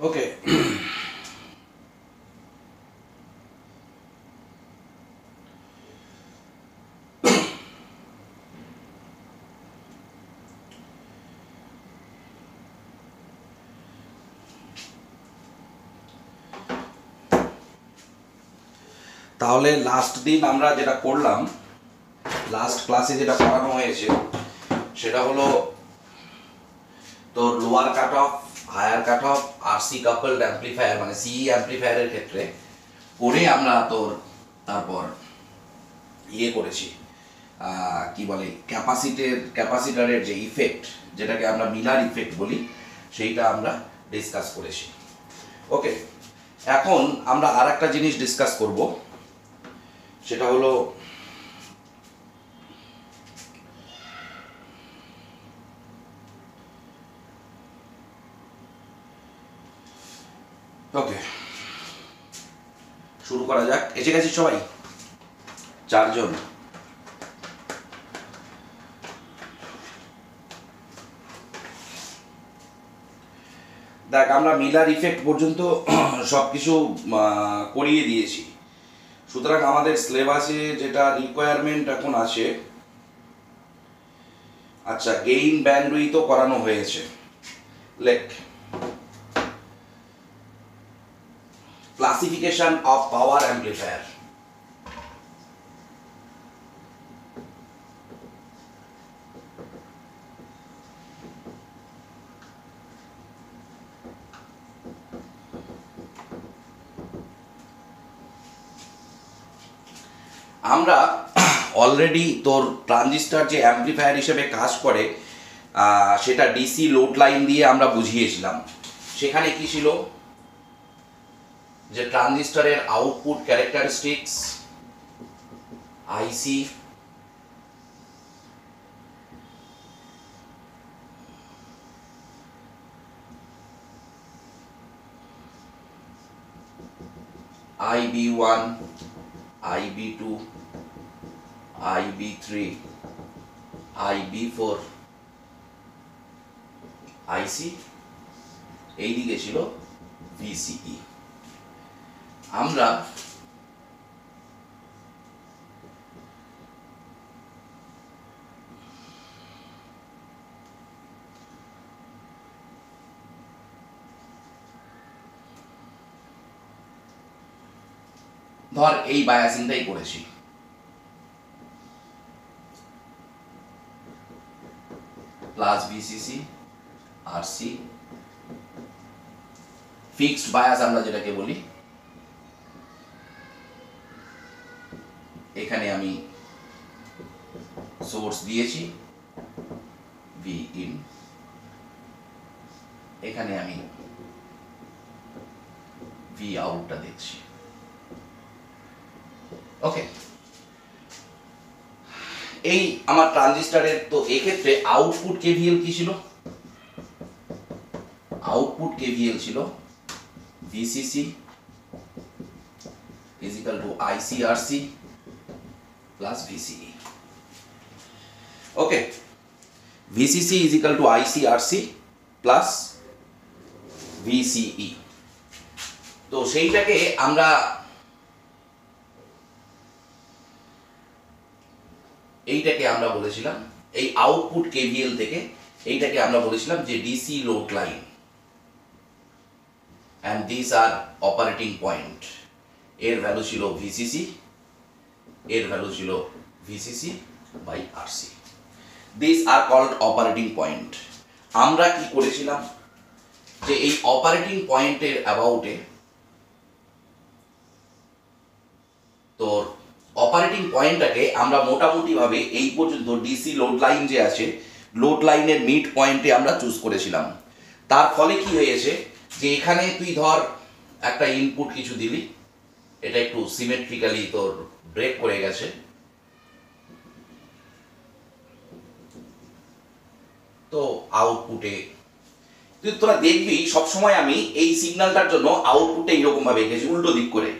ওকে, তাহলে লাস্ট দিন আমরা যেটা করলাম, লাস্ট ক্লাসে যেটা পড়ানো হয়েছে সেটা হলো তোর lower cut off, higher cut off, RC coupled amplifier মানে সিই অ্যাম্পলিফায়ারের ক্ষেত্রে করে আমরা তোর তারপর করেছি কি বলে ক্যাপাসিটারের যে ইফেক্ট, যেটাকে আমরা মিলার ইফেক্ট বলি, সেইটা আমরা ডিসকাস করেছি। ওকে, এখন আমরা আর একটা জিনিস ডিসকাস করব, সেটা হলো ওকে শুরু করা যাক। এসে গেছি সবাই, চারজন। দেখ, আমরা মিলার ইফেক্ট পর্যন্ত সবকিছু করিয়ে দিয়েছি, সুতরাং আমাদের সিলেবাসে যেটা রিকোয়ারমেন্ট এখন আছে, আচ্ছা গেইন ব্যান্ডউইথও করানো হয়েছে। লেখ ক্লাসিফিকেশন অফ পাওয়ার অ্যাম্পলিফায়ার। আমরা অলরেডি তোর ট্রানজিস্টর যে অ্যাম্পলিফায়ার হিসেবে কাজ করে সেটা ডিসি লোড লাইন দিয়ে আমরা বুঝিয়েছিলাম। সেখানে কি ছিল, যে ট্রানজিস্টরের আউটপুট ক্যারেক্টারিস্টিক্স, আইসি, IB1, IB2, IB3, IB4, আইসি, এইদিকে ছিল VCE। আমরা ধর এই বায়াসিংটাই করেছি, plus VCC, RC, fixed bias আমরা যেটাকে বলি। এখানে আমি সোর্স দিয়েছি Vin, এখানে আমি Voutটা দেখছি। ওকে, এই আমার ট্রানজিস্টরের তো এক্ষেত্রে আউটপুট কেভিএল কি ছিল? আউটপুট কেভিএল ছিল VCC is equal to ICRC plus VCE. Okay, VCC is equal to ICRC plus VCE। তো সেইটাকে আমরা বলেছিলাম, এই আউটপুট কেভিএল থেকে এইটাকে আমরা বলেছিলাম যে DC load line, and these are operating point। এর ভ্যালু ছিল VCC, এর ভ্যালু ছিল VCC by RC। these are called operating point। আমরা কি করেছিলাম, যে এই অপারেটিং পয়েন্টের অ্যাবাউটে তোর অপারেটিং পয়েন্টটাকে আমরা মোটামুটি ভাবে এই পর্যন্ত ডিসি লোড লাইন যে আছে, লোড লাইনের মিড পয়েন্টে আমরা চুজ করেছিলাম। তার ফলে কি হয়েছে, যে এখানে তুই ধর একটা ইনপুট কিছু দিলি, এটা একটু সিমেট্রিক্যালি তোর ব্রেক করে গেছে, তো আউটপুটে তুই তোরা দেখবি সবসময় আমি এই সিগন্যালটার জন্য আউটপুটে এইরকম ভাবে এঁকেছি উল্টো দিক করে,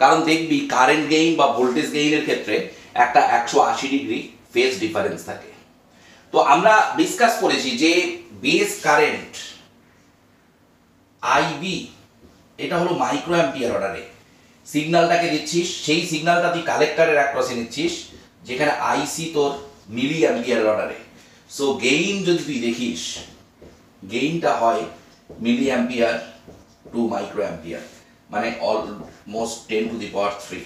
কারণ দেখবি কারেন্ট গেইন বা ভোল্টেজ গেইনের ক্ষেত্রে একটা 180 ডিগ্রি ফেজ ডিফারেন্স থাকে। তো আমরা ডিসকাস করেছি যে বেস কারেন্ট আইবি এটা হলো মাইক্রো অ্যাম্পিয়ার অর্ডারে সিগন্যালটাকে দিচ্ছিস, সেই সিগন্যালটা তুই কালেক্টরের অ্যাক্রসে নিচ্ছিস, যেখানে আইসি তোর মিলি অ্যাম্পিয়ার অর্ডারে। সো গেইন যদি তুই দেখিস, গেইনটা হয় milli ampere to micro ampere, মানে অলমোস্ট 10⁻³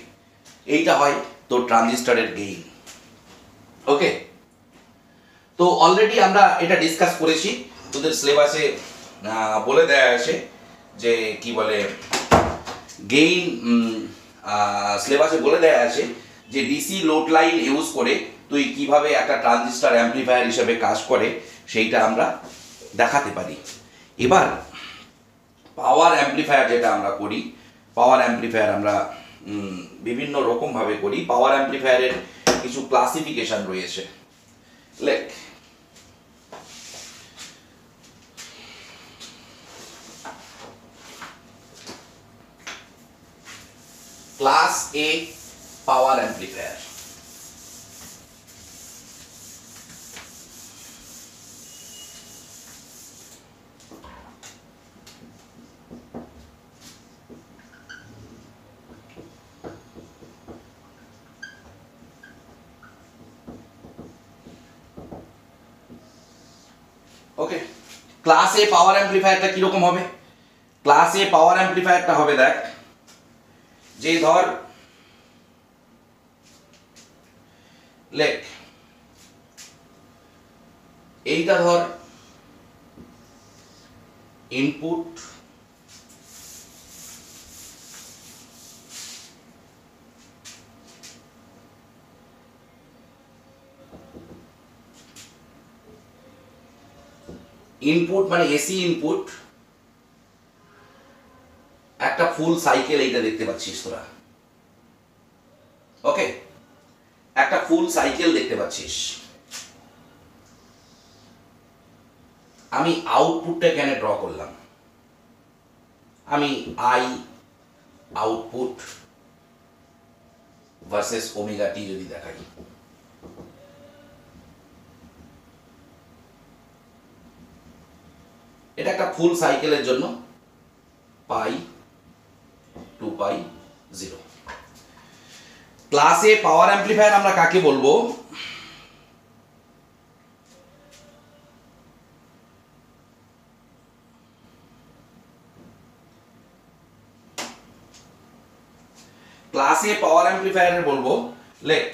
এইটা হয় তোর ট্রানজিস্টরের গেইন। ওকে, তো অলরেডি আমরা এটা ডিসকাস করেছি, তোদের সিলেবাসে বলে দেয়া আছে যে কি বলে গেইন, সিলেবাসে বলে দেয়া আছে যে ডিসি লোড লাইন ইউজ করে তুই কিভাবে একটা ট্রানজিস্টর অ্যাম্প্লিফায়ার হিসেবে কাজ করে সেইটা আমরা দেখাতে পারি। এবার পাওয়ার অ্যাম্প্লিফায়ার যেটা আমরা করি, পাওয়ার অ্যাম্প্লিফায়ার আমরা বিভিন্ন রকমভাবে করি। পাওয়ার অ্যাম্প্লিফায়ারের কিছু ক্লাসিফিকেশন রয়েছে। লেখ class A power amplifier. Okay, class A পাওয়ার অ্যাম্প্লিফায়ারটা কিরকম হবে? ক্লাস এ পাওয়ার অ্যাম্প্লিফায়ারটা হবে, দেখ, যে ধর লেখ এইটা ধর ইনপুট, ইনপুট মানে এসি ইনপুট, একটা ফুল সাইকেল এইটা দেখতে পাচ্ছিস তোরা। ওকে, একটা ফুল সাইকেল দেখতে পাচ্ছিস। আমি আউটপুটটা এখানে ড্র করলাম, আমি I output versus omega t যদি দেখাই, এটা একটা ফুল সাইকেলের জন্য পাই 2π0। ক্লাস এ পাওয়ার অ্যাম্প্লিফায়ার আমরা কাকে বলবো? ক্লাস এ পাওয়ার অ্যাম্প্লিফায়ারের বলবো, লেখ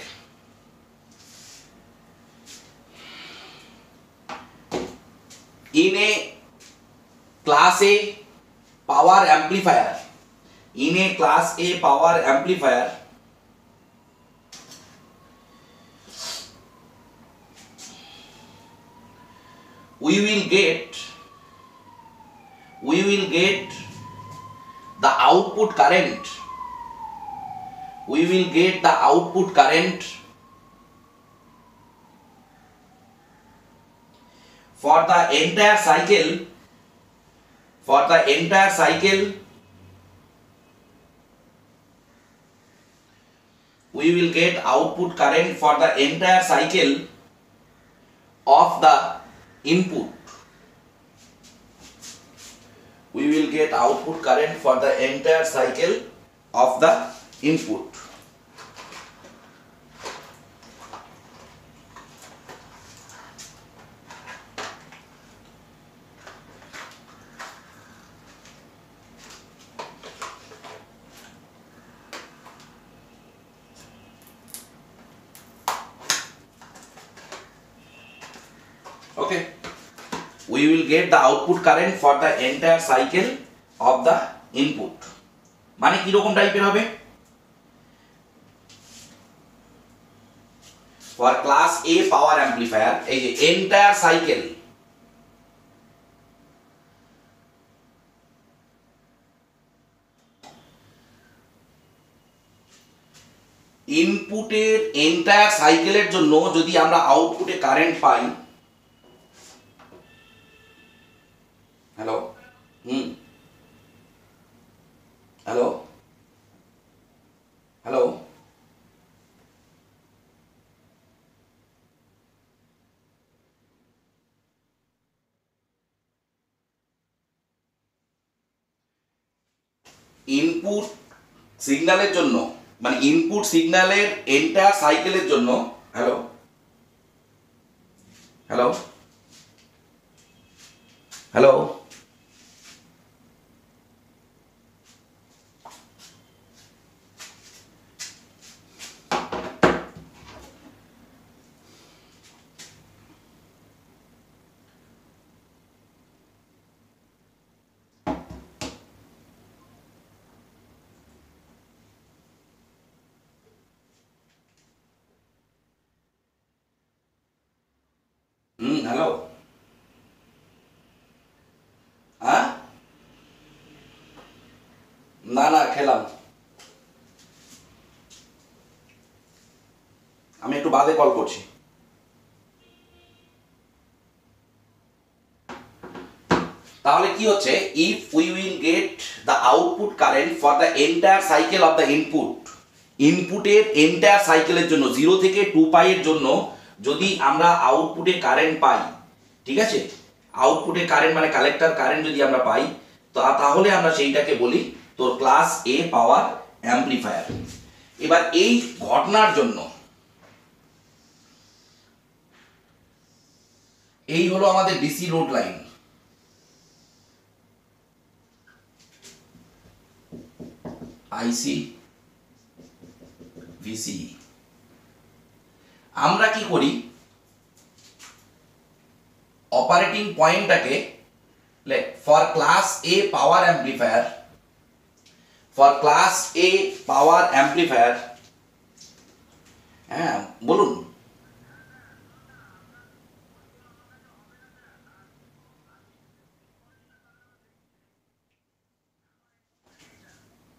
in a class A power amplifier, in a class A power amplifier, we will get the output current, we will get the output current for the entire cycle, we will get output current for the entire cycle of the input, we will get output current for the entire cycle of the input. Okay, we will get the output current for the entire cycle of the input, মানে কি রকম টাইপের হবে? for class A power amplifier, এই যে entire cycle, ইনপুটের entire সাইকেলের জন্য যদি আমরা আউটপুটে কারেন্ট পাই, হ্যালো হ্যালো হ্যালো ইনপুট সিগন্যালের জন্য, মানে ইনপুট সিগন্যালের এন্টায়ার সাইকেলের জন্য, হ্যালো হ্যালো হ্যালো হ্যালো, হ্যাঁ, না না খেলাম, আমি একটু বাদে কল করছি। তাহলে কি হচ্ছে, if we will get the output current for the entire cycle of the ইনপুটের এন্টায়ার সাইকেলের জন্য 0 থেকে 2 পাই এর জন্য যদি আমরা আউটপুটে কারেন্ট পাই, ঠিক আছে, আউটপুটে কারেন্ট মানে কালেক্টর কারেন্ট যদি আমরা পাই, তাহলে আমরা সেইটাকে বলি তোর ক্লাস এ পাওয়ার অ্যাম্প্লিফায়ার। এবার এই ঘটনার জন্য এই হলো আমাদের DC load line, IC VC. আমরা কি করি, অপারেটিং পয়েন্টটাকে for class A power amplifier, হ্যাঁ বলুন।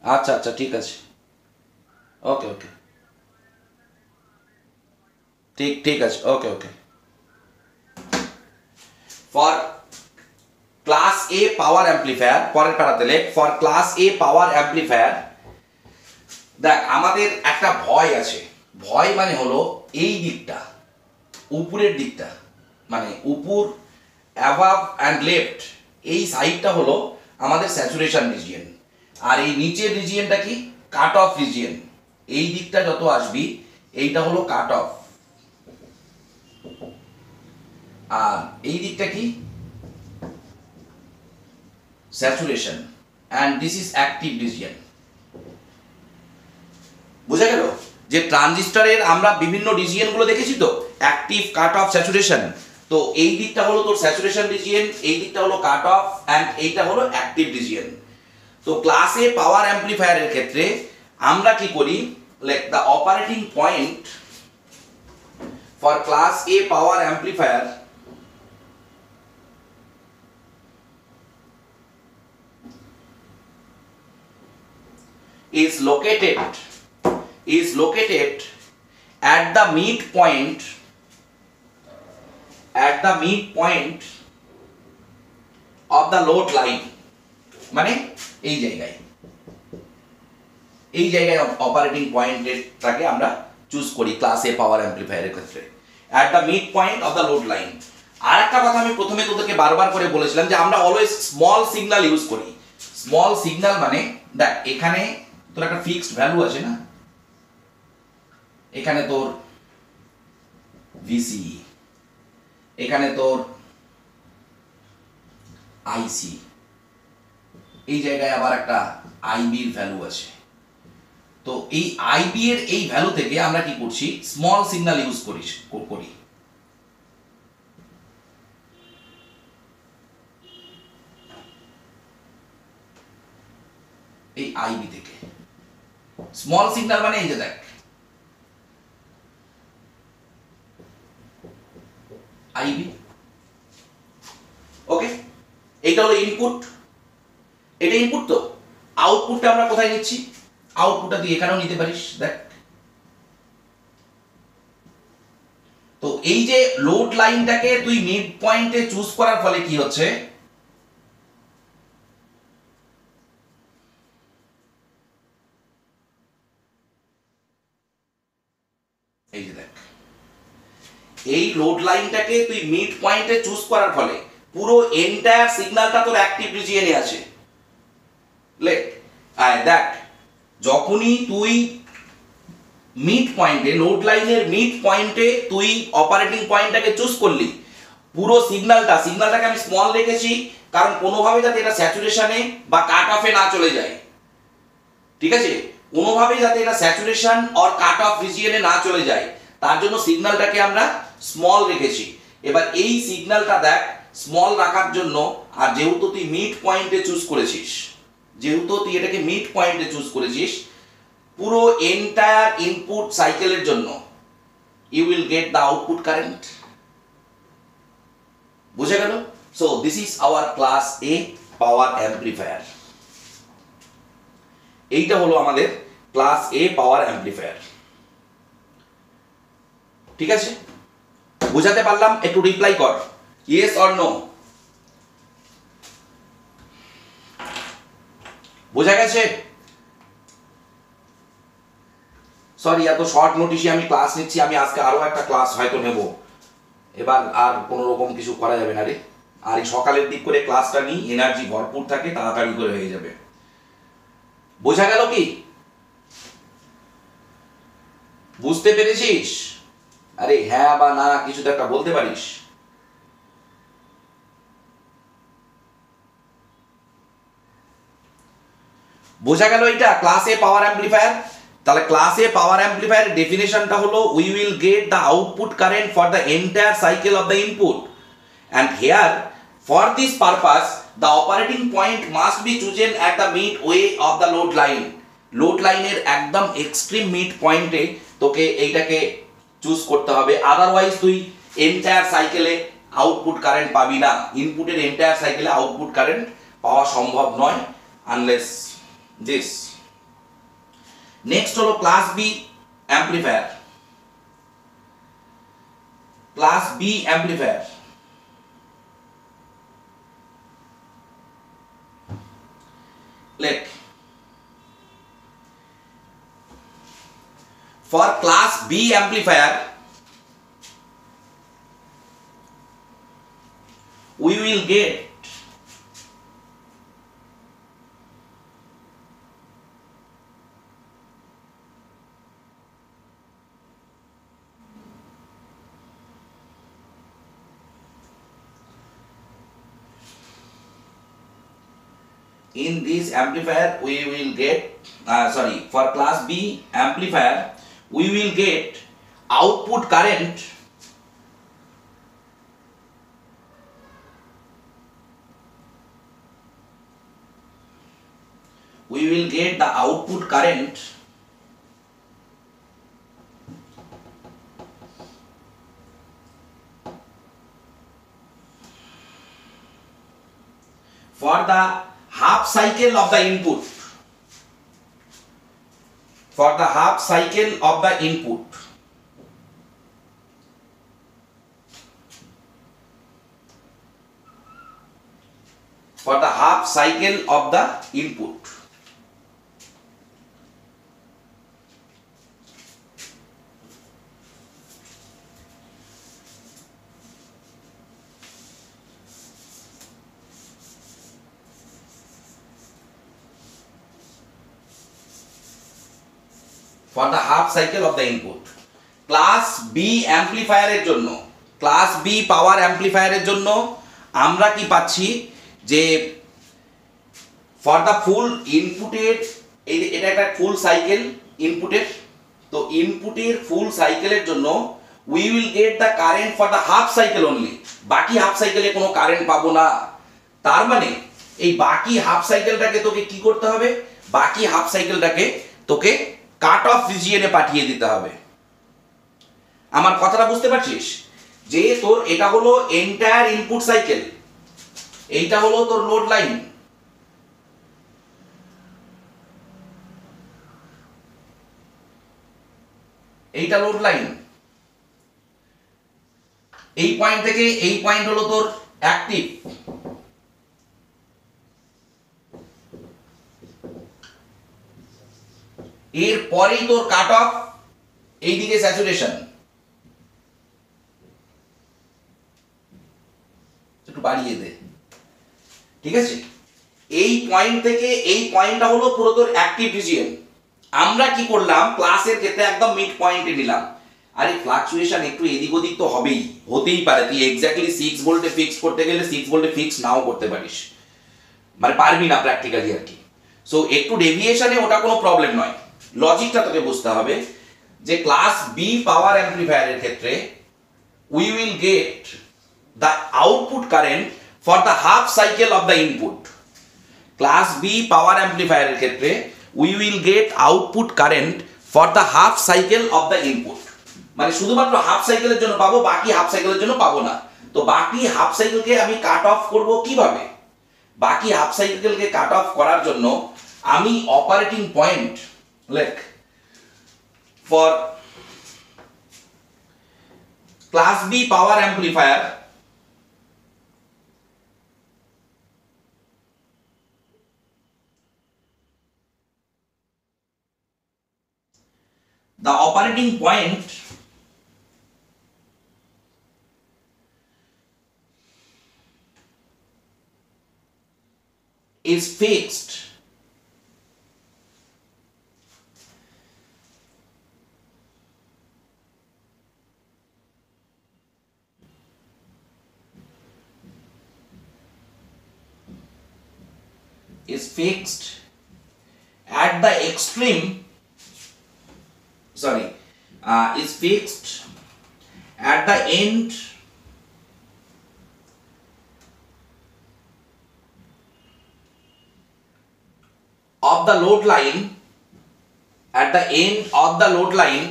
আচ্ছা আচ্ছা ঠিক আছে, ওকে ওকে, ঠিক ঠিক আছে, okay okay. For class A power amplifier, পরের প্যারাতে লেখ for class A power amplifier. দেখ আমাদের একটা ভয় আছে, ভয় মানে হলো এই দিকটা, উপরের দিকটা, মানে উপর অ্যাবাভ অ্যান্ড লেফট, এই সাইডটা হলো আমাদের স্যাচুরেশন রিজিয়ন, আর এই নিচের রিজিয়নটা কি, কাট অফ রিজিয়ন। এই দিকটা যত আসবি এইটা হলো কাট অফ, আর এই দিকটা কি, saturation, and this is active region. বোঝা গেল যে ট্রানজিস্টরের আমরা বিভিন্ন রিজিয়নগুলো দেখেছি তো, অ্যাক্টিভ, কাট অফ, স্যাচুরেশন। তো এই দিকটা হলো তোর স্যাচুরেশন রিজিয়ন, এই দিকটা হলো কাট অফ, অ্যান্ড এইটা হলো অ্যাক্টিভ রিজিয়ন। তো ক্লাস এ পাওয়ার অ্যাম্প্লিফায়ারের ক্ষেত্রে আমরা কি করি, like the operating point for class A power amplifier is located at the midpoint of the load line, মানে এই জায়গায় অপারেটিং পয়েন্টটাকে আমরা চুজ করি ক্লাস এ পাওয়ার অ্যাম্প্লিফায়ারের ক্ষেত্রে, at the midpoint of the load line। আর একটা কথা আমি প্রথমে তোদেরকে বারবার করে বলেছিলাম যে আমরা অলওয়েজ স্মল সিগন্যাল ইউজ করি। স্মল সিগন্যাল মানে দেখ এখানে তোর একটা ফিক্সড ভ্যালু আছে না, এখানে তোর ভিসি, এখানে তোর আইসি, এই জায়গায় আবার একটা আইবির ভ্যালু আছে। তো এই আইবি এর এই ভ্যালু থেকে আমরা কি করছি, স্মল সিগন্যাল ইউজ করি এই আইবি থেকে। স্মল সিগন্যাল মানে এই যে দেখ আইবি, ওকে, এটা হলো ইনপুট, এটা ইনপুট। তো আউটপুটটা আমরা কোথায় নিচ্ছি, আউটপুটটা তুই এখানেও নিতে পারিস, দেখ। তো এই যে লোড লাইনটাকে তুই মিড পয়েন্টে চুজ করার ফলে কি হচ্ছে, এই যে দেখ এই লোড লাইনটাকে তুই মিড পয়েন্টে চুজ করার ফলে পুরো এন্টায়ার সিগন্যালটা তোর অ্যাক্টিভ রিজিয়নে আছে। দেখ, যখনই তুই মিড পয়েন্টে, লোড লাইনের মিড পয়েন্টে তুই অপারেটিং পয়েন্টটাকে চুজ করলি, পুরো সিগন্যালটাকে আমি স্মল রেখেছি, কারণ কোনোভাবে যাতে এটা স্যাচুরেশনে বা কাট অফে না চলে যায়, ঠিক আছে, কোনোভাবেই যাতে এটা স্যাচুরেশন অর কাট অফ রিজিয়নে না চলে যায়, তার জন্য সিগন্যালটাকে আমরা স্মল রেখেছি। এবার এই সিগন্যালটা দেখ স্মল রাখার জন্য, আর যেহেতু তুই মিড পয়েন্টে চুজ করেছিস, পুরো এন্টায়ার ইনপুট সাইকেলের জন্য you will get the output current. বুঝে গেল? So this is our class A power amplifier. এইটা হলো আমাদের ক্লাস এ পাওয়ার অ্যাম্প্লিফায়ার। ঠিক আছে, বুঝাতে পারলাম? একটু রিপ্লাই কর, ইয়েস অর নো। বোঝা গেছে? সরি, এত শর্ট নোটিশে আমি ক্লাস নিচ্ছি, আমি আজকে আরো একটা ক্লাস হয়তো নেব, এবার আর কোনো রকম কিছু করা যাবে না রে। আর এই সকালের দিক করে ক্লাসটা নিই, এনার্জি ভরপুর থাকে, তাড়াতাড়ি করে হয়ে যাবে। বোঝা গেল কি? বুঝতে পেরেছিস? আরে হ্যাঁ বা না কিছু তো একটা বলতে পারিস। বোঝা গেল এইটা ক্লাস এ পাওয়ার অ্যাম্প্লিফায়ার? তাহলে ক্লাস এ পাওয়ার অ্যাম্প্লিফায়ার ডেফিনেশনটা হলো we will get the output current for the entire cycle of the input, and here for this purpose the operating point must be chosen at the midway of the load line. Load লাইনের একদম extreme mid পয়েন্টে তোকে এইটাকে choose করতে হবে, otherwise তুই entire সাইকেলে output current পাবি না। ইনপুটের এন্টায়ার সাইকেলে আউটপুট কারেন্ট পাওয়া সম্ভব নয় আনলেস দিস। নেক্সট হলো class B amplifier. Class B amplifier, like for class B amplifier we will get in this amplifier we will get for class B amplifier we will get output current for the half cycle of the input, for the half cycle of the input, for the half cycle of the input. For the half cycle of the input. Class B অ্যাম্প্লিফায়ারের জন্য, class B power অ্যাম্প্লিফায়ারের জন্য আমরা কি পাচ্ছি যে for the ফুল ইনপুটের, এটা একটা ফুল সাইকেল ইনপুটের, তো ইনপুটের ফুল সাইকেলের জন্য we will get the current for the half cycle only. বাকি হাফ সাইকেলে কোনো কারেন্ট পাবো না। তার মানে এই বাকি হাফ সাইকেলটাকে তোকে কি করতে হবে? বাকি হাফ সাইকেলটাকে তোকে কাট অফ রিজিয়নে পাঠিয়ে দিতে হবে। আমার কথাটা বুঝতে পারছিস? যে তোর এটা হলো এন্টায়ার ইনপুট সাইকেল, এইটা হলো তোর লোড লাইন, এইটা লোড লাইন, এই পয়েন্ট থেকে এই পয়েন্ট হলো তোর অ্যাক্টিভ, এর পরেই তোর কাট অফ, এইদিকে স্যাচুরেশন। একটু বাড়িয়ে দে, ঠিক আছে? এই পয়েন্ট থেকে এই পয়েন্টটা হলো পুরো তোর অ্যাক্টিভ রিজিয়ন। আমরা কি করলাম, ক্লাসের ক্ষেত্রে একদম মিড পয়েন্টে নিলাম। আর এই ফ্লাকচুয়েশন একটু এদিক ওদিক তো হবেই, হতেই পারে। তুই এক্স্যাক্টলি 6 ভোল্টে ফিক্স করতে গেলে 6 ভোল্টে ফিক্স নাও করতে পারিস, মানে পারবি না প্র্যাকটিক্যালি আর কি। সো একটু ডেভিয়েশনে ওটা কোনো প্রবলেম নয়। লজিকটা তোকে বুঝতে হবে যে ক্লাস বি পাওয়ার অ্যাম্প্লিফায়ারের ক্ষেত্রে we will get the output current for the half cycle of the input. Class B power অ্যাম্প্লিফায়ারের ক্ষেত্রে we will get output current for the half cycle of the input, মানে শুধুমাত্র half সাইকেলের জন্য পাবো, বাকি হাফ সাইকেলের জন্য পাবো না। তো বাকি হাফ সাইকেলকে আমি কাট অফ করব কিভাবে? বাকি হাফ সাইকেলকে কাট অফ করার জন্য আমি অপারেটিং পয়েন্ট লেখ for class B power amplifier the operating point is fixed at the extreme, is fixed at the end of the load line, at the end of the load line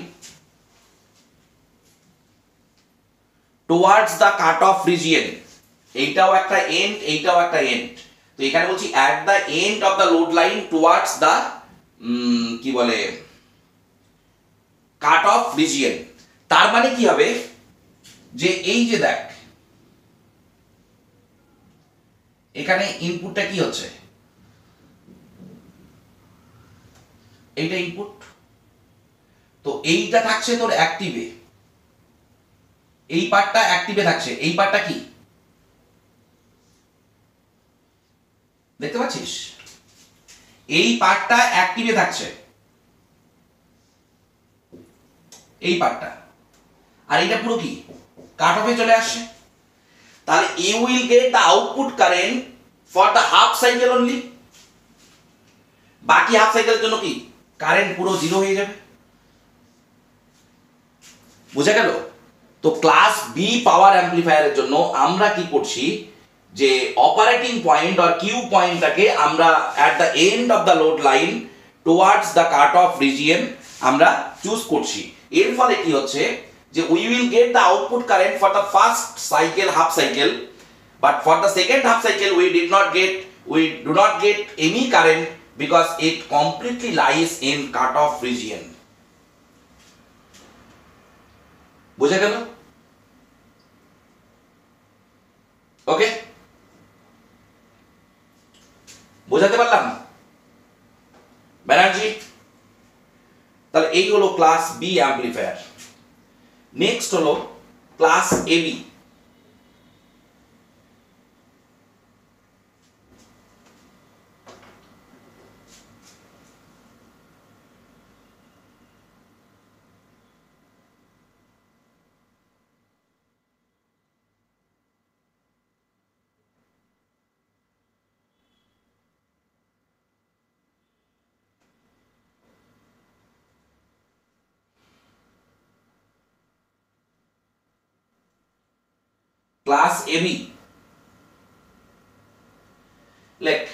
towards the cutoff region। এইটাও একটা and, এইটাও একটা and. তো এখানে বলছি at the end of the load line towards the কি বলে cut off region. তার মানে কি হবে যে এই যে দেখ এখানে ইনপুটটা কি হচ্ছে, এইটা ইনপুট, তো এইটা থাকছে তোর অ্যাক্টিভে, এই পার্টটা অ্যাক্টিভে থাকছে, এই পার্টটা কি দেখতে পাচ্ছিস, এই পার্টটা অ্যাক্টিভে থাকছে, এই পার্টটা, আর এটা পুরো কি কাট অফে চলে আসছে। তাহলে you will get the output current for the half cycle only, বাকি হাফ সাইকেলের জন্য কি কারেন্ট পুরো জিরো হয়ে যাবে। বুঝা গেল? তো ক্লাস বি পাওয়ার অ্যাম্প্লিফায়ারের জন্য আমরা কি করছি যে অপারেটিং পয়েন্ট আর কিউ পয়েন্টটাকে আমরা at the end of the load line towards the cut off region আমরা চুজ করছি। এর ফলে কি হচ্ছে যে we will get the output current for the first cycle half cycle, but for the second half cycle we do not get any current because it completely lies in cut off region। বুঝা গেল? ওকে, বোঝাতে পারলাম ব্যানার্জি? তাহলে এই হলো class B amplifier. Next হলো class AB. Class AB, like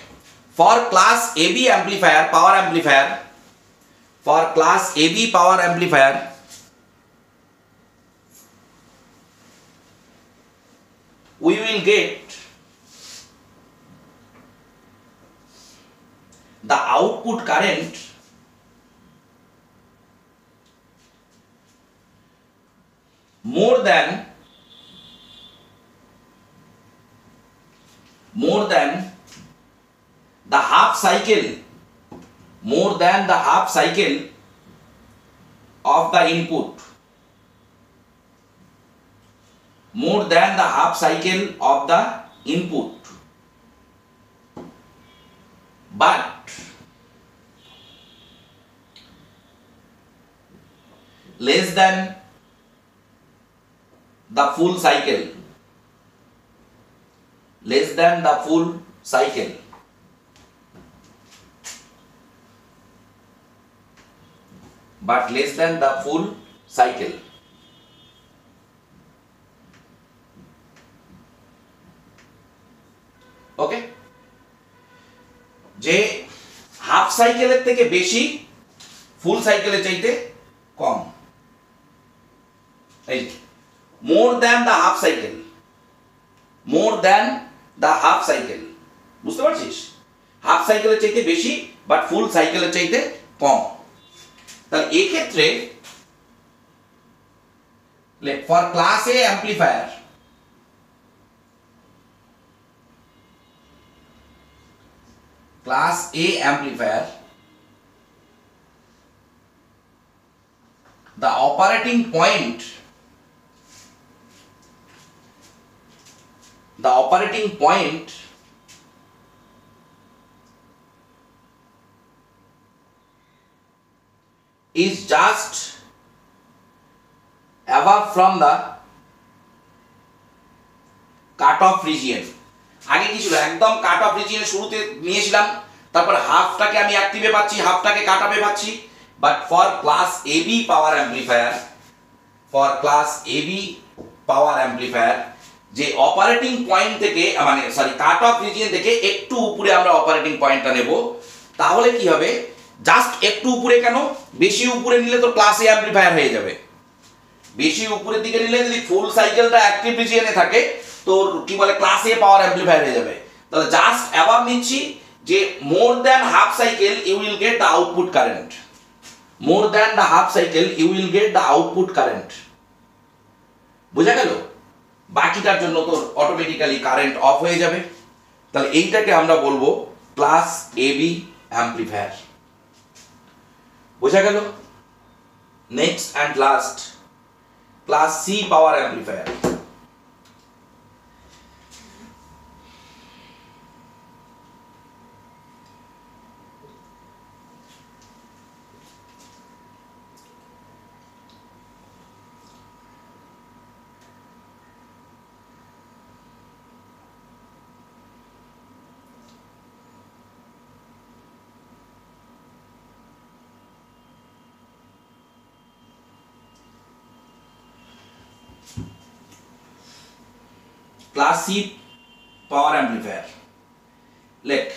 for class AB amplifier power amplifier, for class AB power amplifier we will get the output current more than the half cycle, more than the half cycle of the input, more than the half cycle of the input। but less than the full cycle, less than the full cycle, but less than the full cycle. ওকে, যে half সাইকেলের থেকে বেশি ফুল সাইকেলের চাইতে কম, এই মোর than the half cycle, more than the half cycle, বুঝতে পারছিস? Half সাইকেলের চাইতে বেশি বাট ফুল সাইকেলের চাইতে কম। তাহলে এক্ষেত্রে for class A amplifier, class A amplifier, the operating point is just above from the cut off region। আগে কি ছিল, একদম কাট অফ রিজিয়নের শুরুতে নিয়েছিলাম, তারপর হাফটাকে আমি অ্যাক্টিভে পাচ্ছি, হাফটাকে কাট অফে পাচ্ছি। But for class AB power amplifier, for class AB power amplifier, যে অপারেটিং পয়েন্ট থেকে মানে সরি কাট অফ রিজিয়ন থেকে একটু উপরে আমরা অপারেটিং পয়েন্টটা নেব, তাহলে কি হবে, জাস্ট একটু উপরে কেন, বেশি উপরে নিলে তো ক্লাস এ অ্যাম্প্লিফায়ার হয়ে যাবে। বেশি উপরের দিকে নিলে যদি ফুল সাইকেলটা অ্যাক্টিভ রিজিয়নে থাকে তোর কি বলে ক্লাস এ পাওয়ার অ্যাম্প্লিফায়ার হয়ে যাবে। তাহলে জাস্ট অ্যাবাভ নিচ্ছি যে more than half cycle you will get the output current, more than the half cycle you will get the output current. বোঝা গেল? বাকিটার জন্য তোর অটোমেটিক্যালি কারেন্ট অফ হয়ে যাবে। তাহলে এইটাকে আমরা বলবো ক্লাস এবি অ্যাম্প্লিফায়ার। বোঝা গেল? Next and last class C power amplifier. Class C power amplifier. Look,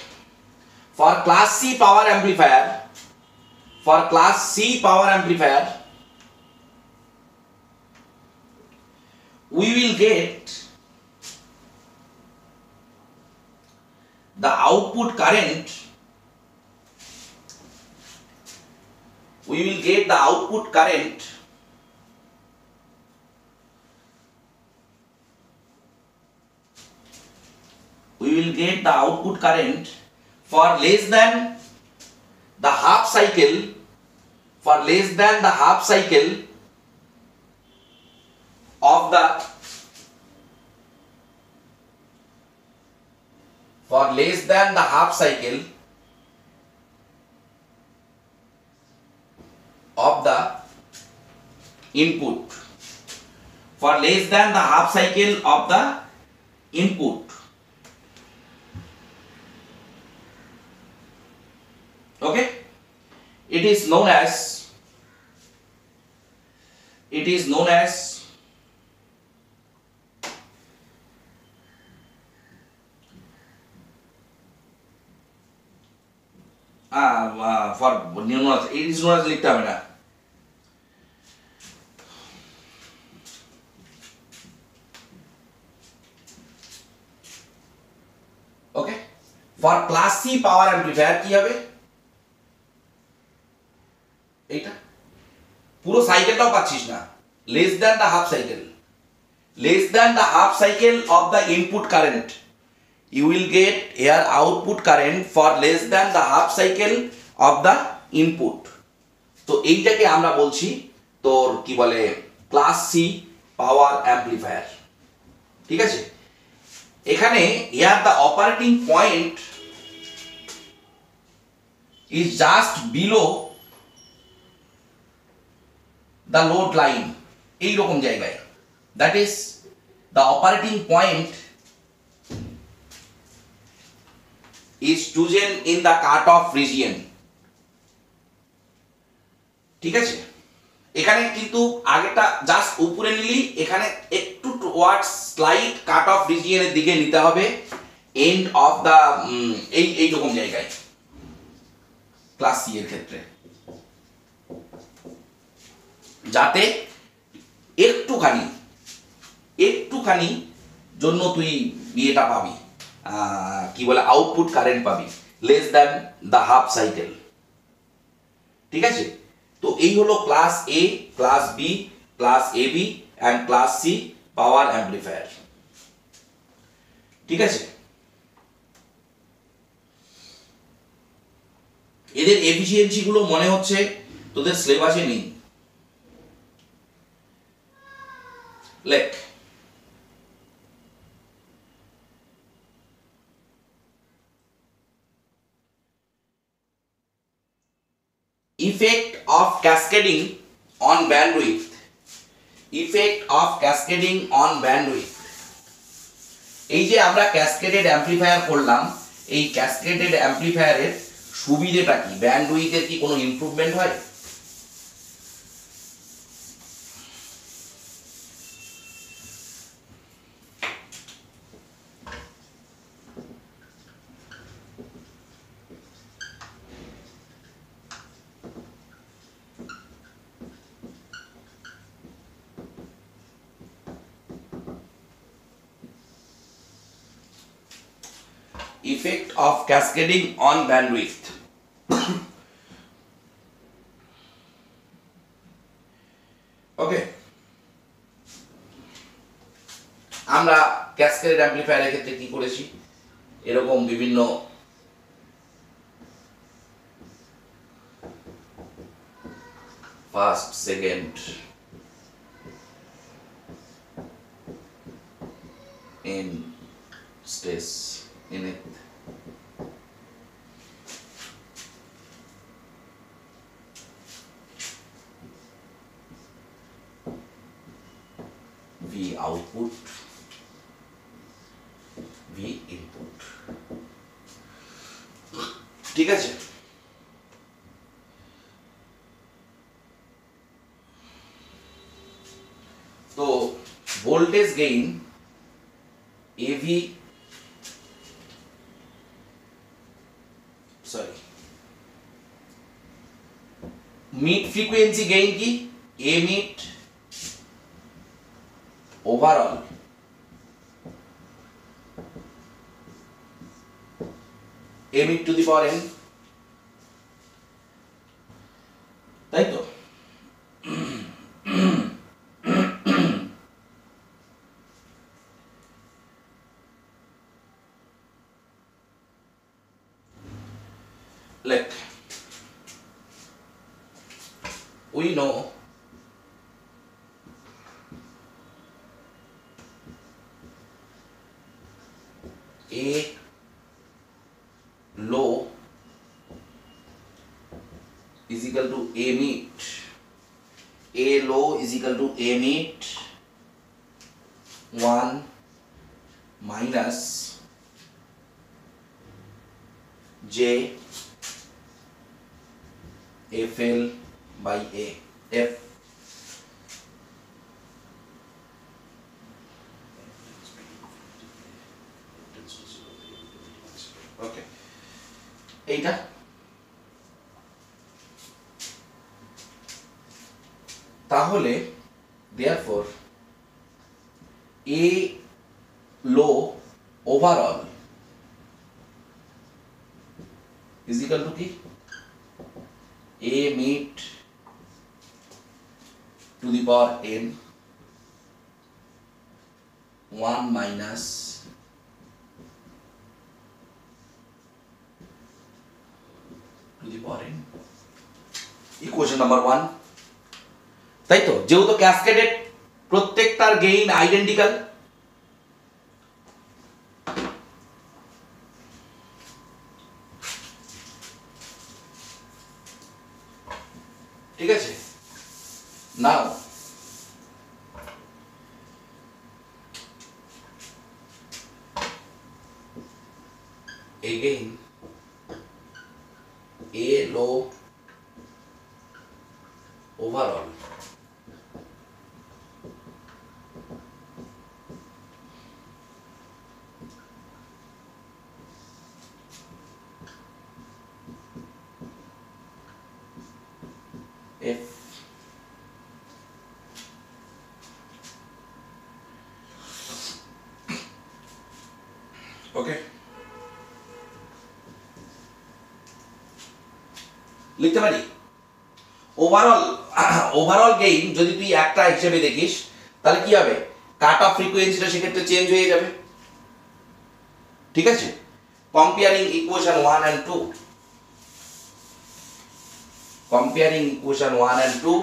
for class C power amplifier, for class C power amplifier, we will get the output current, we will get the output current for less than the half cycle, for less than the half cycle of the, for less than the half cycle of the input, for less than the half cycle of the input. Okay, it is known as for numerous, it is known as লিখতে হবে না, okay. For class C power amplifier কি হবে, এইটা পুরো সাইকেলটাও পাচ্ছিস না, less than the half cycle, less than the half cycle of the input current, you will get here output current for less than the half cycle of the input। তো এইটাকে আমরা বলছি তোর কি বলে ক্লাস সি পাওয়ার অ্যাম্প্লিফায়ার, ঠিক আছে। এখানে here the operating point is just below the load line, এই রকম জায়গায়, that is the operating point is chosen in the cutoff region। ঠিক আছে, এখানে কিন্তু আগেটা জাস্ট উপরে নিলি, এখানে একটু টুয়ার্ডস স্লাইড কাট অফ রিজিয়নের দিকে নিতে হবে, এন্ড অফ দা এই রকম জায়গায় ক্লাস সি এর ক্ষেত্রে, যাতে একটুখানি জন্য তুই ইয়েটা পাবি, কি বলে, আউটপুট কারেন্ট পাবি, less than the half cycle. ঠিক আছে, তো এই হলো class A, class B, class A B and class C power amplifier. ঠিক আছে, এদের এফিসিয়েন্সি গুলো মনে হচ্ছে তোদের সিলেবাসে নেই। লেখ effect of cascading on bandwidth, effect of cascading on bandwidth। এই যে আমরা ক্যাসকেডেড অ্যাম্পলিফায়ার করলাম, এই ক্যাসকেডেড অ্যাম্পলিফায়ারের সুবিধাটা কি? ব্যান্ডউইথের কি কোনো ইমপ্রুভমেন্ট হয়? Effect of cascading on bandwidth। ওকে, আমরা ক্যাসকেডেড অ্যাম্পলিফায়ারের ক্ষেত্রে কি করেছি, এরকম বিভিন্ন first, second, in stress in it, V output, V input। ঠিক আছে, তো voltage gain AV, sorry, mid frequency gain কি? A mid overall A mid to the power n, তাই তো? Look, we know A low is equal to A mid, A low is equal to A mid 1 minus J FL by A F। ওকে, এইটা তাহলে therefore A low overall is equal to কি? A mid to the power n 1 minus to the power n, equation number 1। তাই তো, যেহেতু ক্যাসকেডেড প্রত্যেকটার gain identical, ঠিক আছে, নাও again a low overall F ওকে লিখতে পারি ওভারঅল গেইন যদি তুই একটা হিসেবে দেখিস তাহলে কি হবে, কাট অফ ফ্রিকোয়েন্সিটা সেক্ষেত্রে চেঞ্জ হয়ে যাবে। ঠিক আছে, comparing equation 1 and 2, comparing equation 1 and 2,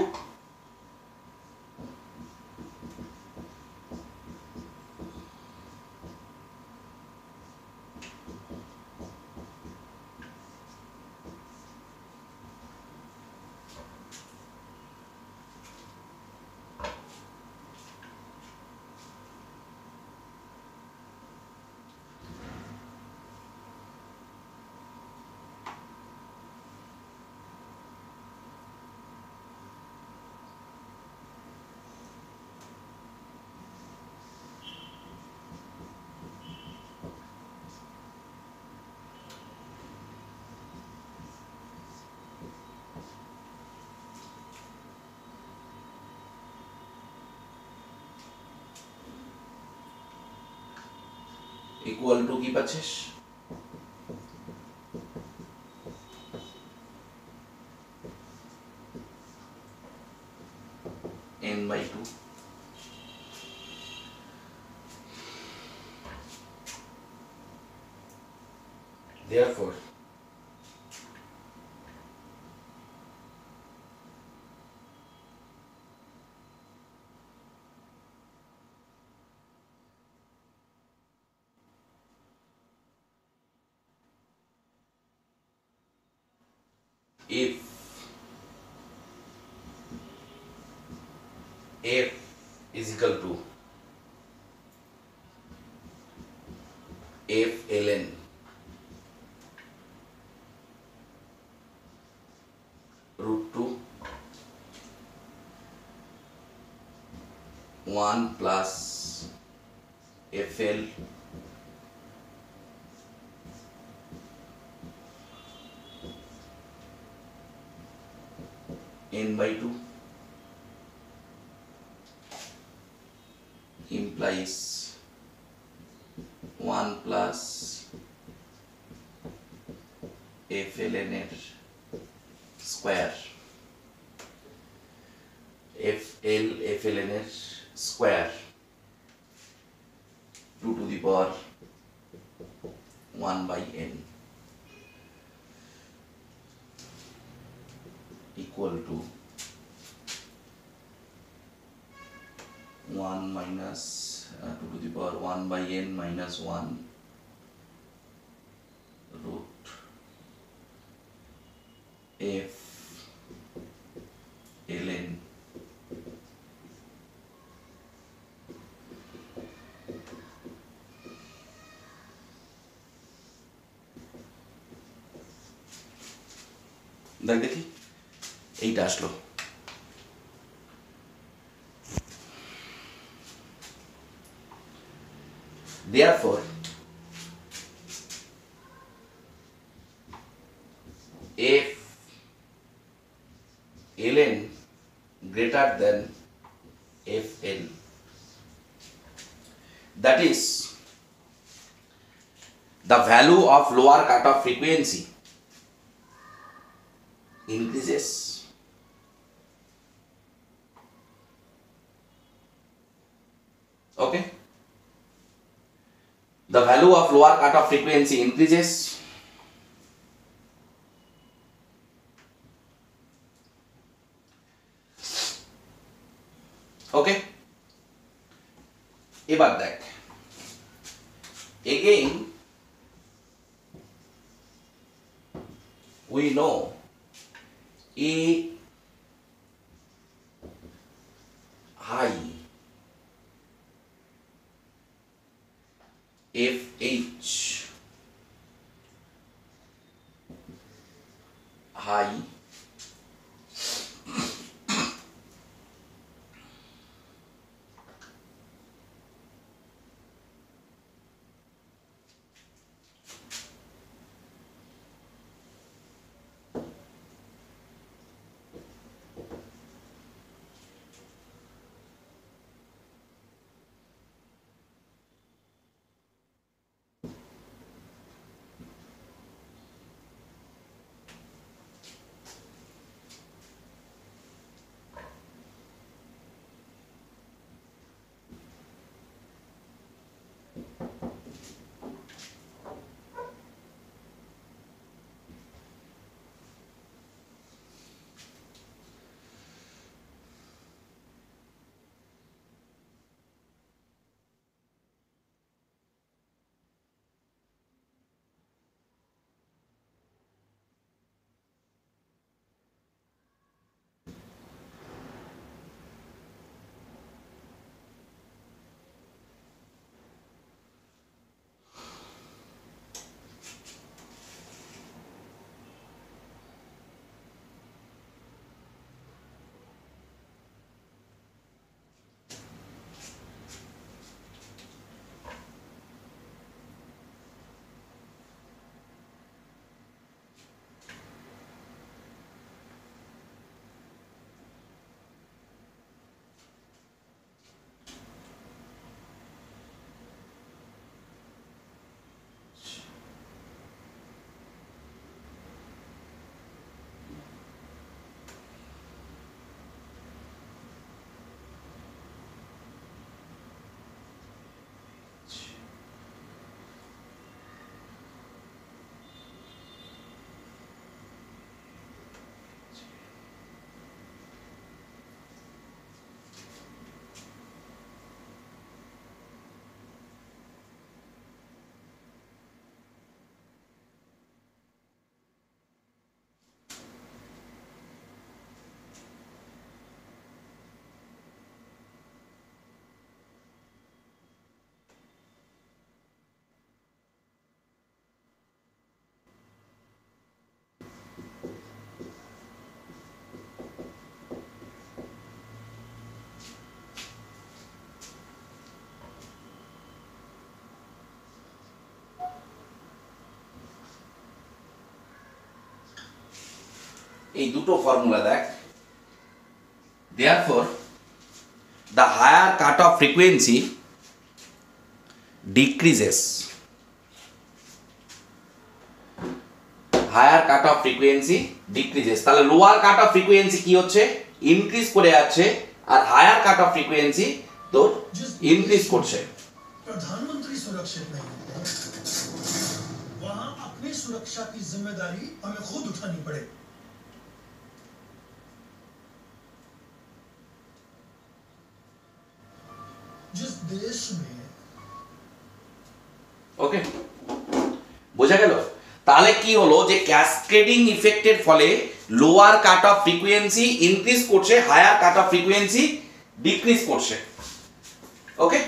equal to কি পাচ্ছিস, n/2 therefore if f is equal to f ln √2 1 plus fl n/2 implies 1 plus FLN এর স্কয়ার, FLN এর square 2 to the power 1/n equal to 1 minus 2 to the power 1/n minus 1 root f ln দেখি এইটা আসলো। Therefore if ln greater than fl, that is the value of lower cutoff frequency increases okay, the value of lower cutoff frequency increases okay। এবার দেখ again we know a high এই দুটো formula দেখ therefore the higher cutoff frequency decreases higher cutoff frequency decreases তাহলে lower cutoff frequency কি হচ্ছে increase করে যাচ্ছে আর হায়ার কাটঅফ ফ্রিকোয়েন্সি তো ইনক্রিজ করছে प्रधानमंत्री सुरक्षित नहीं है वहां अपनी सुरक्षा की जिम्मेदारी हमें खुद उठानी पड़े जिस देश में ওকে বোঝা গেল তাহলে কি হলো যে ক্যাসকেডিং ইফেক্টের ফলে lower cut off frequency increase করছে higher cut off frequency decrease করছে ওকে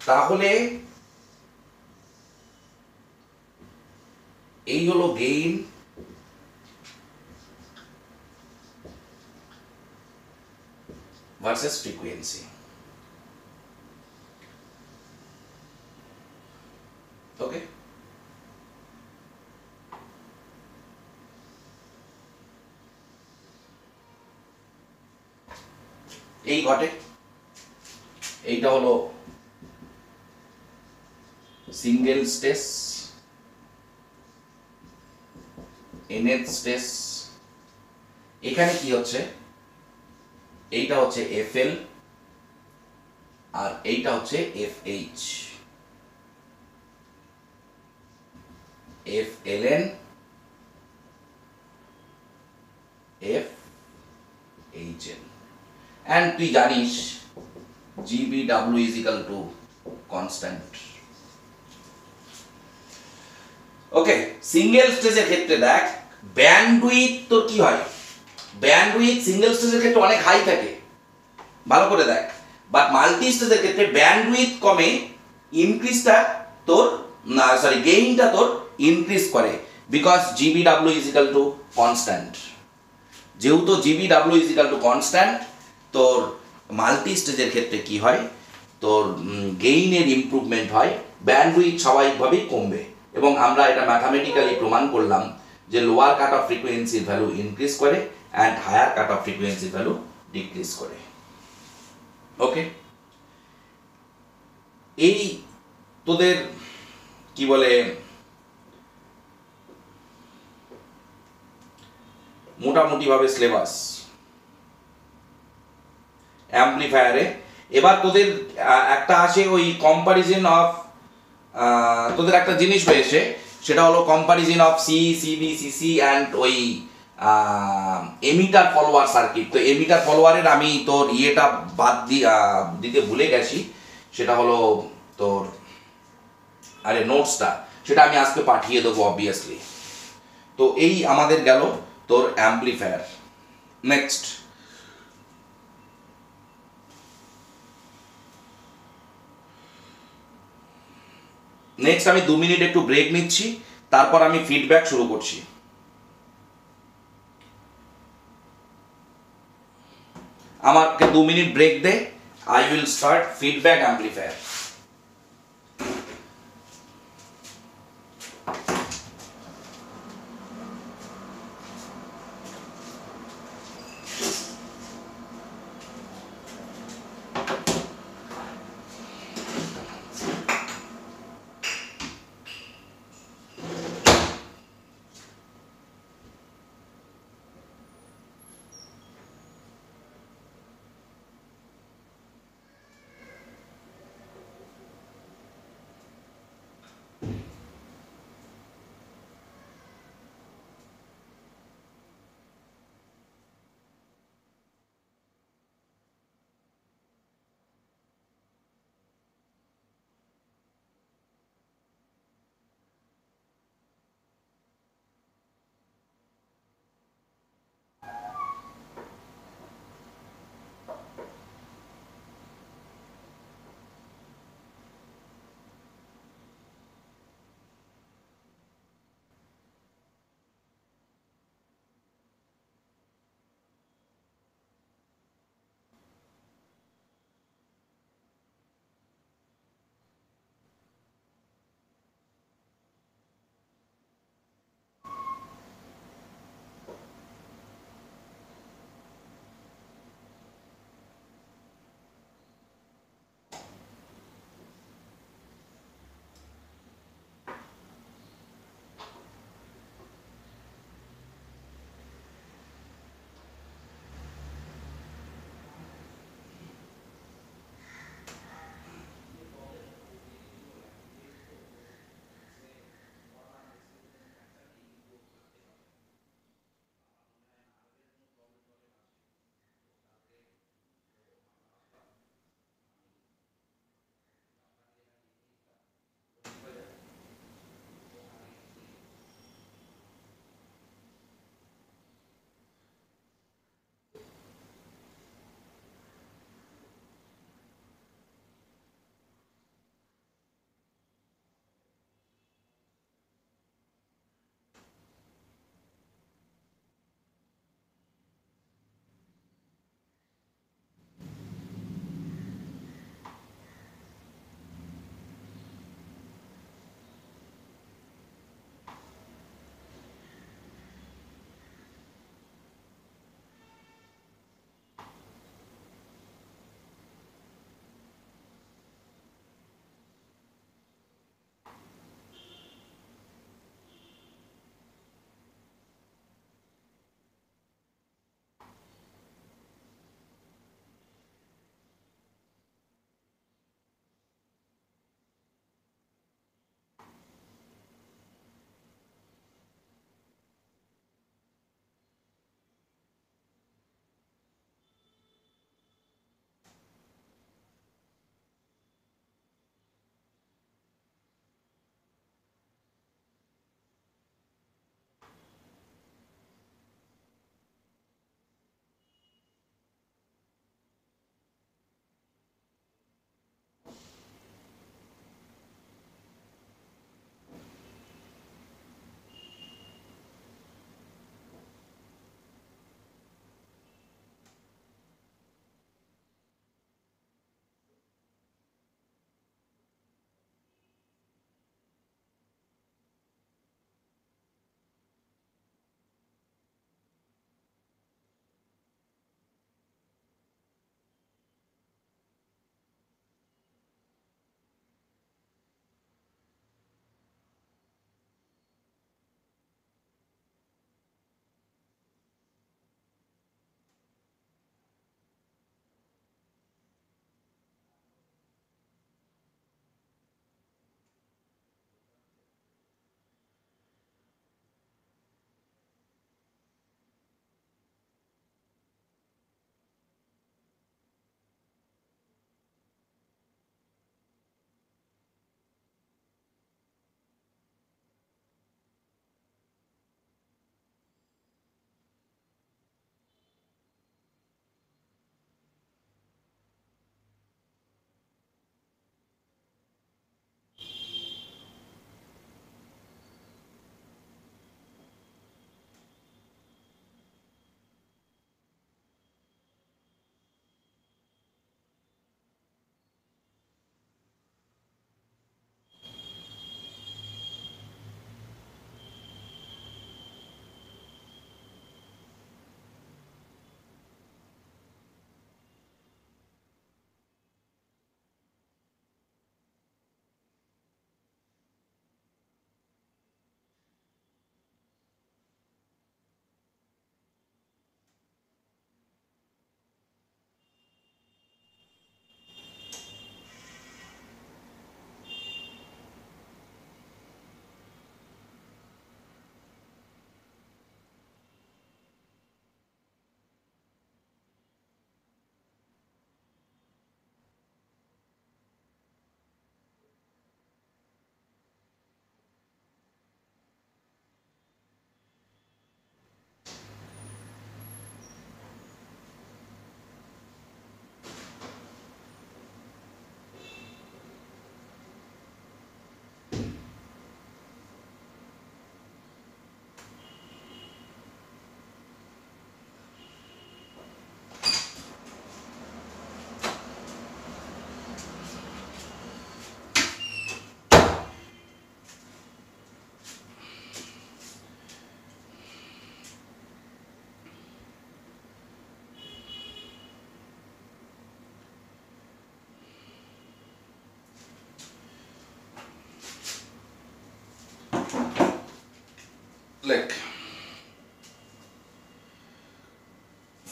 তাহলে এই হলো গেইন ভার্সেস ফ্রিকোয়েন্সি ওকে এই ঘটে এইটা হলো সিঙ্গেল স্টেজ nth স্টেজ এখানে কি হচ্ছে এইটা হচ্ছে fl আর এইটা হচ্ছে fh fln fhn and তুই জানিস gbw is equal to constant okay single স্টেজের ক্ষেত্রে দেখ ব্যান্ডউইথ তোর কি হয় ব্যান্ডউইথ সিঙ্গেল স্টেজের ক্ষেত্রে অনেক হাই থাকে ভালো করে দেখ বাট মাল্টি স্টেজের ক্ষেত্রে ব্যান্ডউইথ কমে, ইনক্রিজটা তোর গেইনটা তোর ইনক্রিজ করে, because GBW is equal to constant. যেহেতু GBW is equal to constant, তোর মাল্টি স্টেজের ক্ষেত্রে কি হয়, তোর গেইনের ইমপ্রুভমেন্ট হয়, ব্যান্ডউইথ স্বাভাবিকভাবেই কমবে। এবং আমরা এটা ম্যাথামেটিক্যালি প্রমাণ করলাম যে লোয়ার কাট অফ ফ্রিকোয়েন্সির ভ্যালু ইনক্রিজ করে অ্যান্ড হায়ার কাট অফ ফ্রিকোয়েন্সির ভ্যালু ডিক্রিজ করে। ওকে, এই তোদের কি বলে মোটামুটিভাবে সিলেবাস অ্যাম্পলিফায়ারে। এবার তোদের একটা আসে ওই কম্পারিজন অফ, তোদের একটা জিনিস হয়েছে, সেটা হলো comparison of C, CB, CC and ওই এমিটার ফলোয়ার সার্কিট। তো এমিটার ফলোয়ারের আমি তোর ইয়েটা বাদ দিতে ভুলে গেছি, সেটা হলো তোর নোটসটা, সেটা আমি আজকে পাঠিয়ে দেবো অবভিয়াসলি। তো এই আমাদের গেল তোর অ্যাম্পলিফায়ার। নেক্সট আমি 2 মিনিট একটু ব্রেক নিচ্ছি, তারপর আমি ফিডব্যাক শুরু করছি। আমাকে 2 মিনিট ব্রেক দে, I will start feedback amplifier.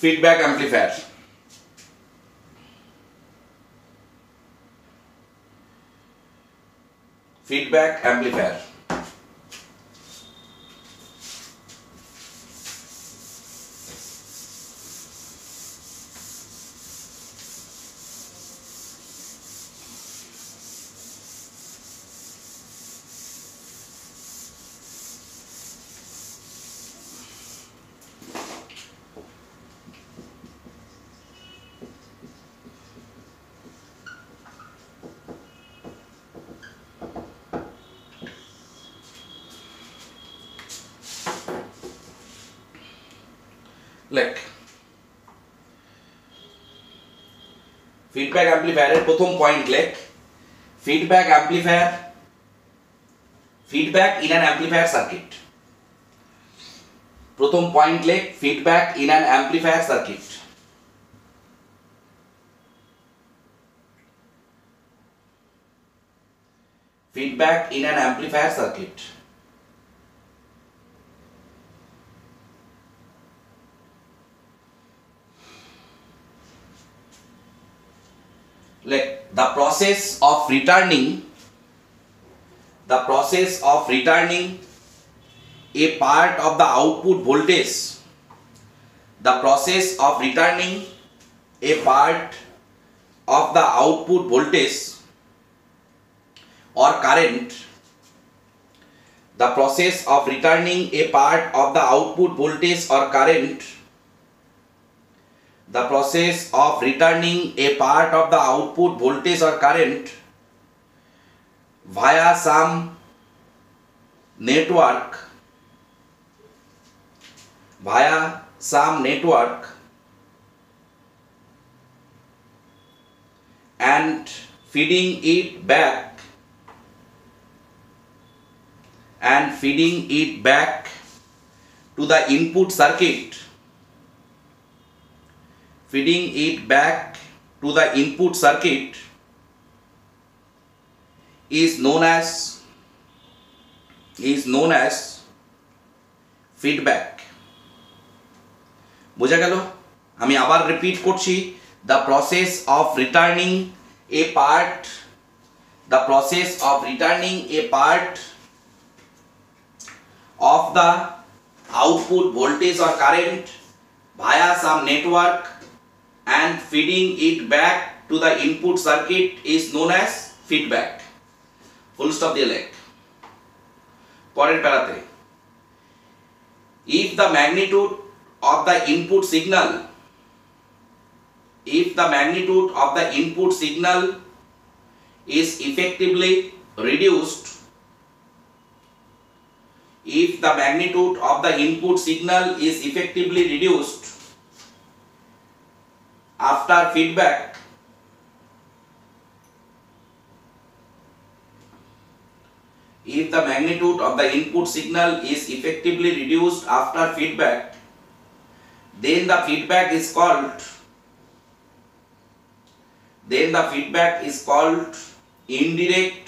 feedback amplifier. Feedback amplifier. Like feedback amplifier এর প্রথম পয়েন্ট লেখ feedback amplifier, feedback in an amplifier circuit. প্রথম পয়েন্ট লেখ feedback in an amplifier circuit. Feedback in an amplifier circuit. Like the process of returning a part of the output voltage, the process of returning a part of the output voltage or current, the process of returning a part of the output voltage or current, the process of returning a part of the output voltage or current via some network and feeding it back to the input circuit, is known as feedback. বোঝা গেল? আমি আবার repeat করছি, the process of returning a part of the output voltage or current via some network and feeding it back to the input circuit is known as feedback. Full stop দিয়ে লেখ। পরের প্যারাতে, if the magnitude of the input signal is effectively reduced after feedback, if the magnitude of the input signal is effectively reduced after feedback, then the feedback is called indirect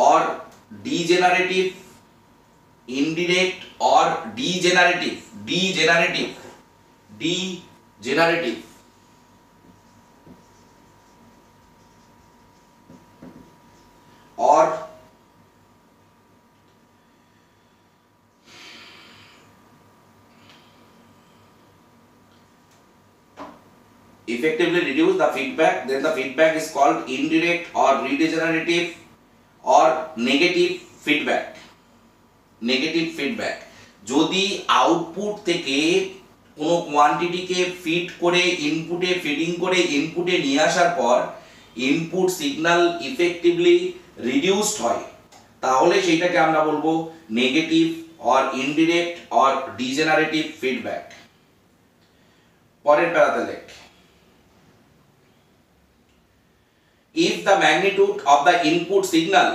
or degenerative or effectively reduce the feedback, then the feedback is called indirect or regenerative or negative feedback. যদি output থেকে কোনো কোয়ান্টিটিকে feed করে ইনপুটে নিয়ে আসার পর input signal effectively reduced হয়, তাহলে সেইটাকে আমরা বলবো negative or indirect or degenerative feedback. পরের প্যারাতে লেখ, if the magnitude of the input signal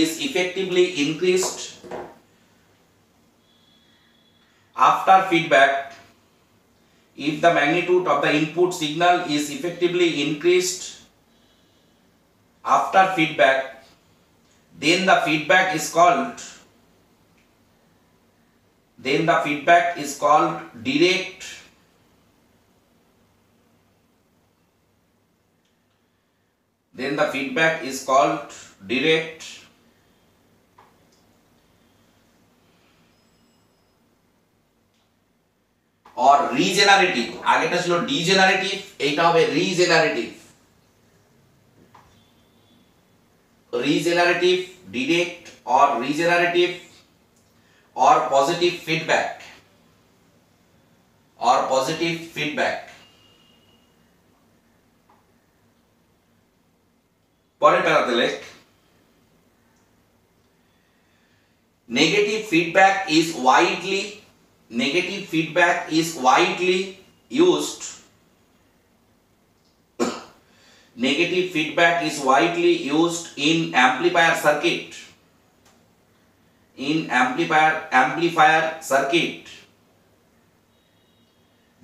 is effectively increased, after feedback, if the magnitude of the input signal is effectively increased after feedback, then the feedback is called direct or regenerative. আগেটা ছিল degenerative, এইটা হবে regenerative, direct or regenerative or positive feedback. পরের প্যারাতে লেখ, negative feedback is widely used in amplifier circuit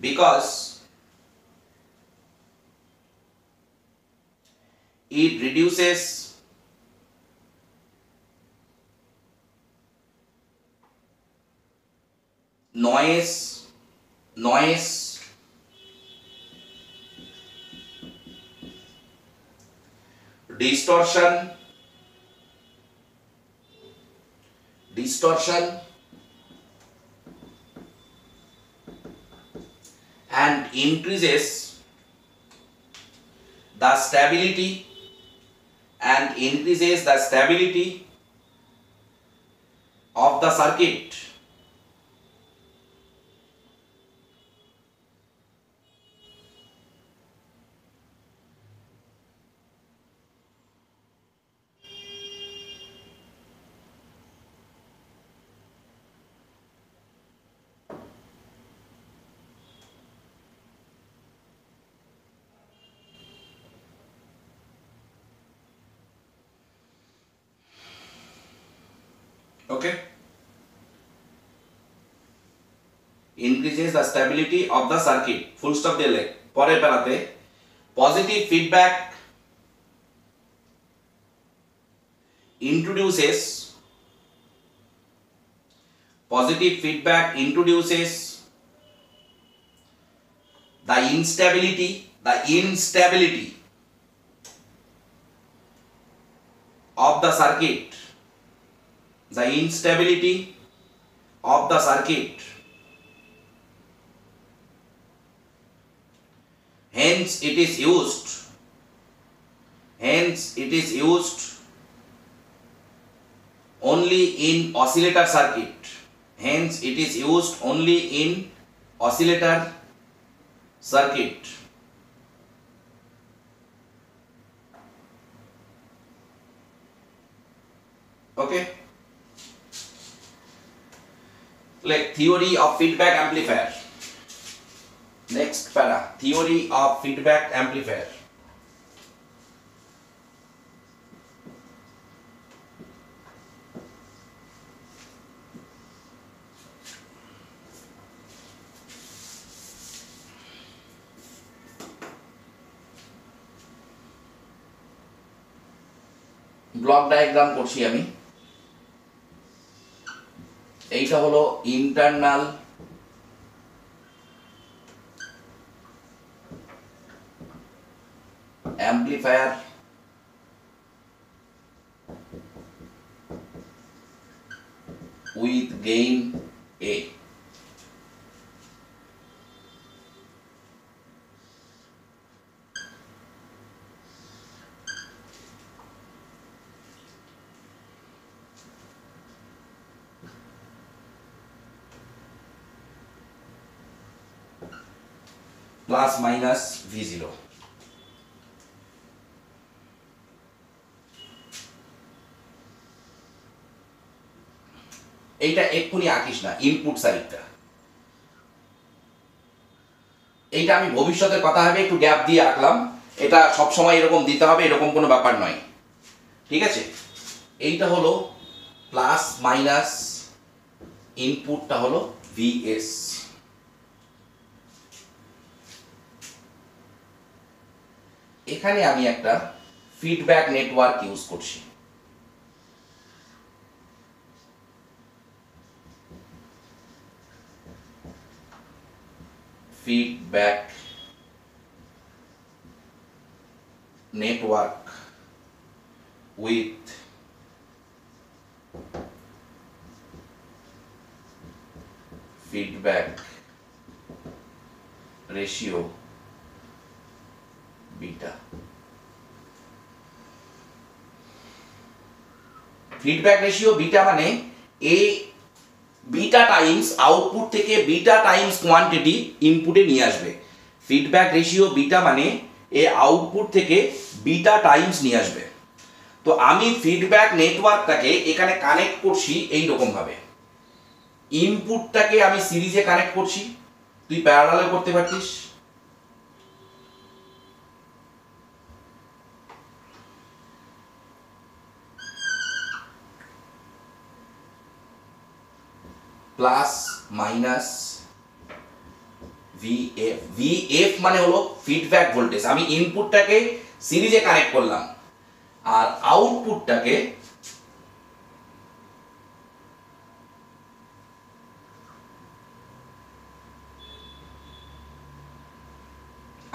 because it reduces noise, distortion and increases the stability of the circuit. Okay, increases the stability of the circuit. Full stop দিয়ে লেখ। পরের প্যারাতে positive feedback introduces the instability of the circuit. Hence it is used only in oscillator circuit. Okay, like theory of feedback amplifier. Next para, theory of feedback amplifier. Block diagram করছি আমি। এইটা হলো internal amplifier with gain A. Plus minus V0. এইটা এক্ষুনি আঁকিস না, input সাইডটা। এইটা আমি ভবিষ্যতের কথা হবে একটু গ্যাপ দিয়ে আঁকলাম, এটা সব সময় এরকম দিতে হবে এরকম কোনো ব্যাপার নয়, ঠিক আছে। এইটা হলো প্লাস মাইনাস, ইনপুটটা হলো VS। এখানে আমি একটা ফিডব্যাক নেটওয়ার্ক ইউজ করছি। Feedback network with feedback ratio beta। Feedback ratio beta মানে এ বিটা টাইমস আউটপুট থেকে বিটা টাইমস কোয়ান্টিটি ইনপুটে নিয়ে আসবে। ফিডব্যাক রেশিও বিটা মানে এ আউটপুট থেকে বিটা টাইমস নিয়ে আসবে। তো আমি ফিডব্যাক নেটওয়ার্কটাকে এখানে কানেক্ট করছি এই রকম ভাবে। ইনপুটটাকে আমি সিরিজে কানেক্ট করছি, তুই প্যারালালে করতে পারতিস। Plus minus VF. ভিএফ মানে হলো ফিডব্যাক ভোল্টেজ। আমি ইনপুটটাকে সিরিজে কানেক্ট করলাম আর আউটপুটটাকে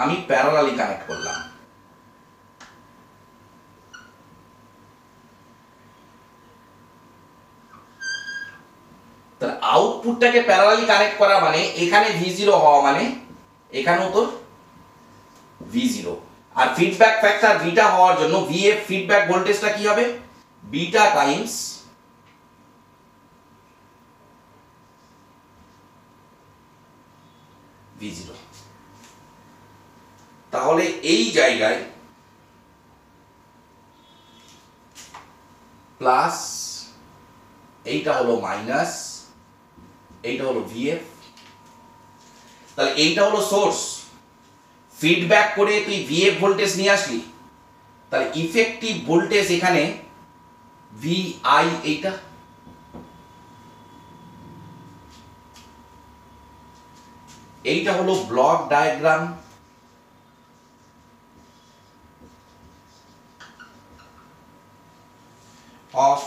আমি প্যারালালি কানেক্ট করলাম। তাহলে আউটপুটটাকে প্যারালালি কানেক্ট করা মানে এখানে V0 হওয়া মানে এখানেও তো V0, আর ফিডব্যাক ফ্যাক্টর বিটা হওয়ার জন্য VF ফিডব্যাক ভোল্টেজটা কি হবে? Beta Times V0। তাহলে এই জায়গায় প্লাস, এইটা হলো মাইনাস, এইটা হলো VF। তাহলে এইটা হলো সোর্স, ফিডব্যাক করে তুই VF ভোল্টেজ নিয়ে আসলি, তাহলে ইফেক্টিভ ভোল্টেজ এখানে VI। এইটা হলো block diagram of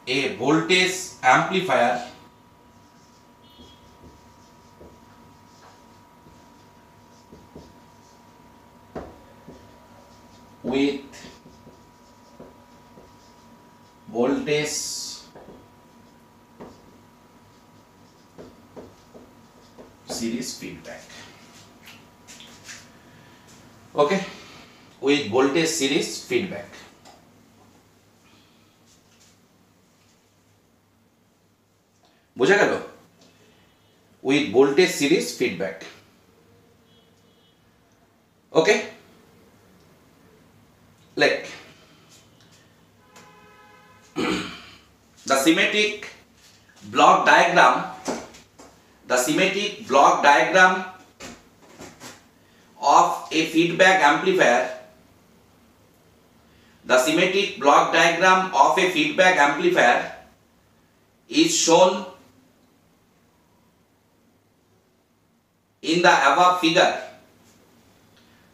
a voltage amplifier with voltage series feedback। Okay, with voltage series feedback। বোঝা গেল? With voltage series feedback. Okay, like the symmetric block diagram of a feedback amplifier is shown in the above figure।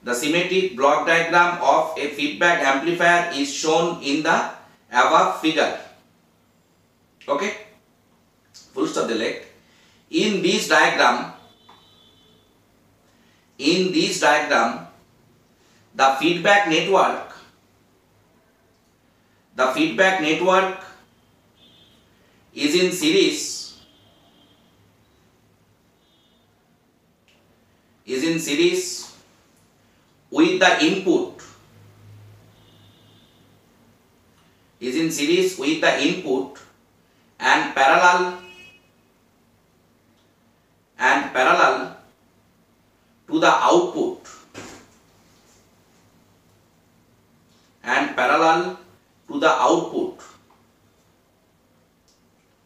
The symmetric block diagram of a feedback amplifier is shown in the above figure। Okay, full stop delete। In this diagram the feedback network is in series with the input and parallel to the output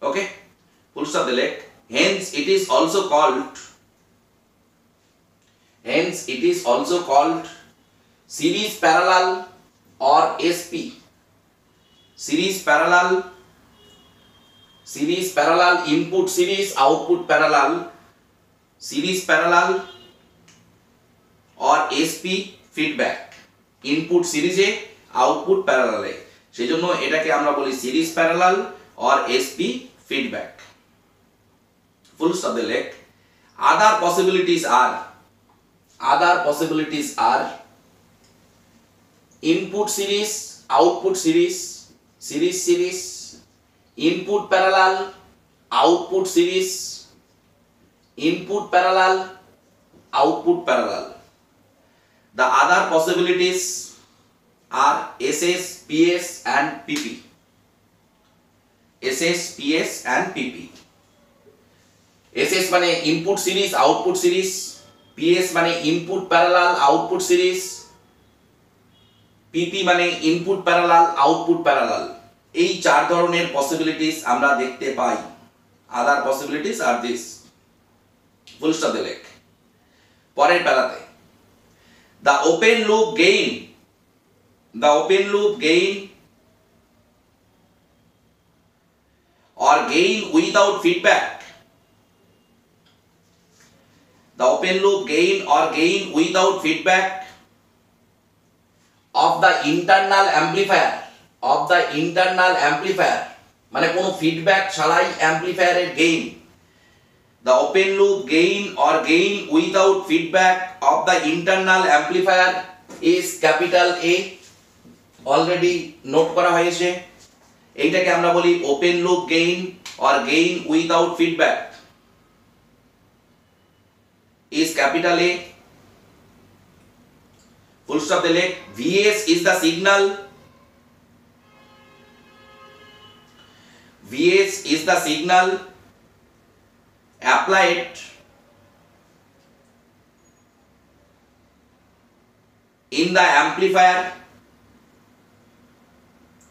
Okay, full stop delete। Hence it is also called series parallel or SP, series parallel series parallel, input series, output parallel, series parallel or SP feedback, input series A output parallel এ, সেই জন্য এটাকে আমরা বলি series parallel or SP feedback. Full stop the leg. Other possibilities are input series, output series, series, input parallel, output series, input parallel, output parallel. The other possibilities are SS, PS and PP. SS, PS and PP. SS মানে input series, output series, PS মানে input parallel, output series, PP মানে input parallel, output parallel. এই চার ধরনের possibilities আমরা দেখতে পাই। Other possibilities are this. Full stop দিলে পরের প্যারাতে the open loop gain or gain without feedback, the open loop gain or gain without feedback of the internal amplifier মানে কোনো ফিডব্যাক ছাড়াই অ্যাম্পলিফায়ারের gain, the open loop gain or gain without feedback of the internal amplifier is capital A. Already note করা হয়েছে, এইটাকে আমরা বলি open loop gain or gain without feedback is capital A. Full stop দিলে Vs is the signal, Vs is the signal applied in the amplifier.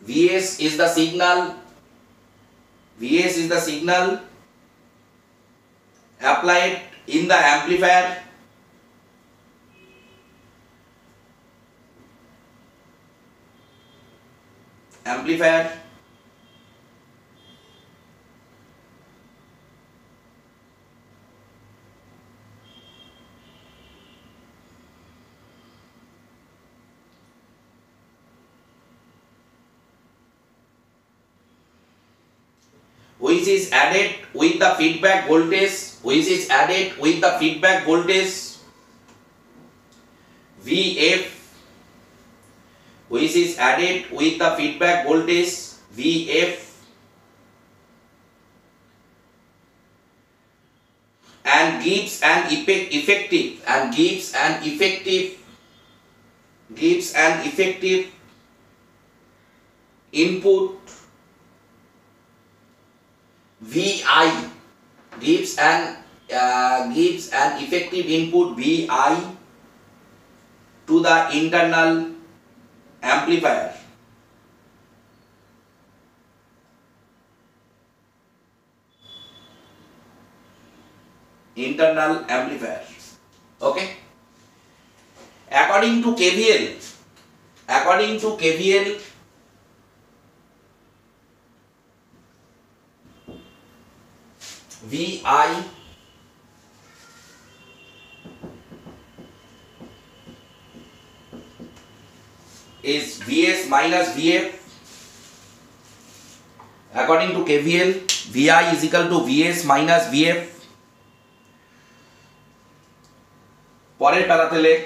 Vs is the signal applied in the amplifier which is added with the feedback voltage Vf, which is added with the feedback voltage Vf and gives an effective input Vi, gives an effective input Vi to the internal amplifier. Okay. According to KVL, Vi is Vs minus Vf. According to KVL, Vi is equal to Vs minus Vf. পরের প্যারাতে লেখ,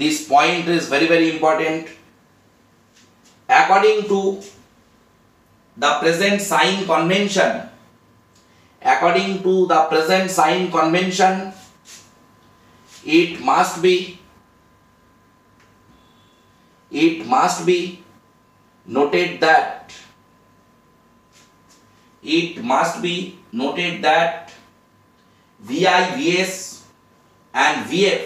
this point is very very important. According to the present sign convention, it must be noted that Vi, Vs and Vf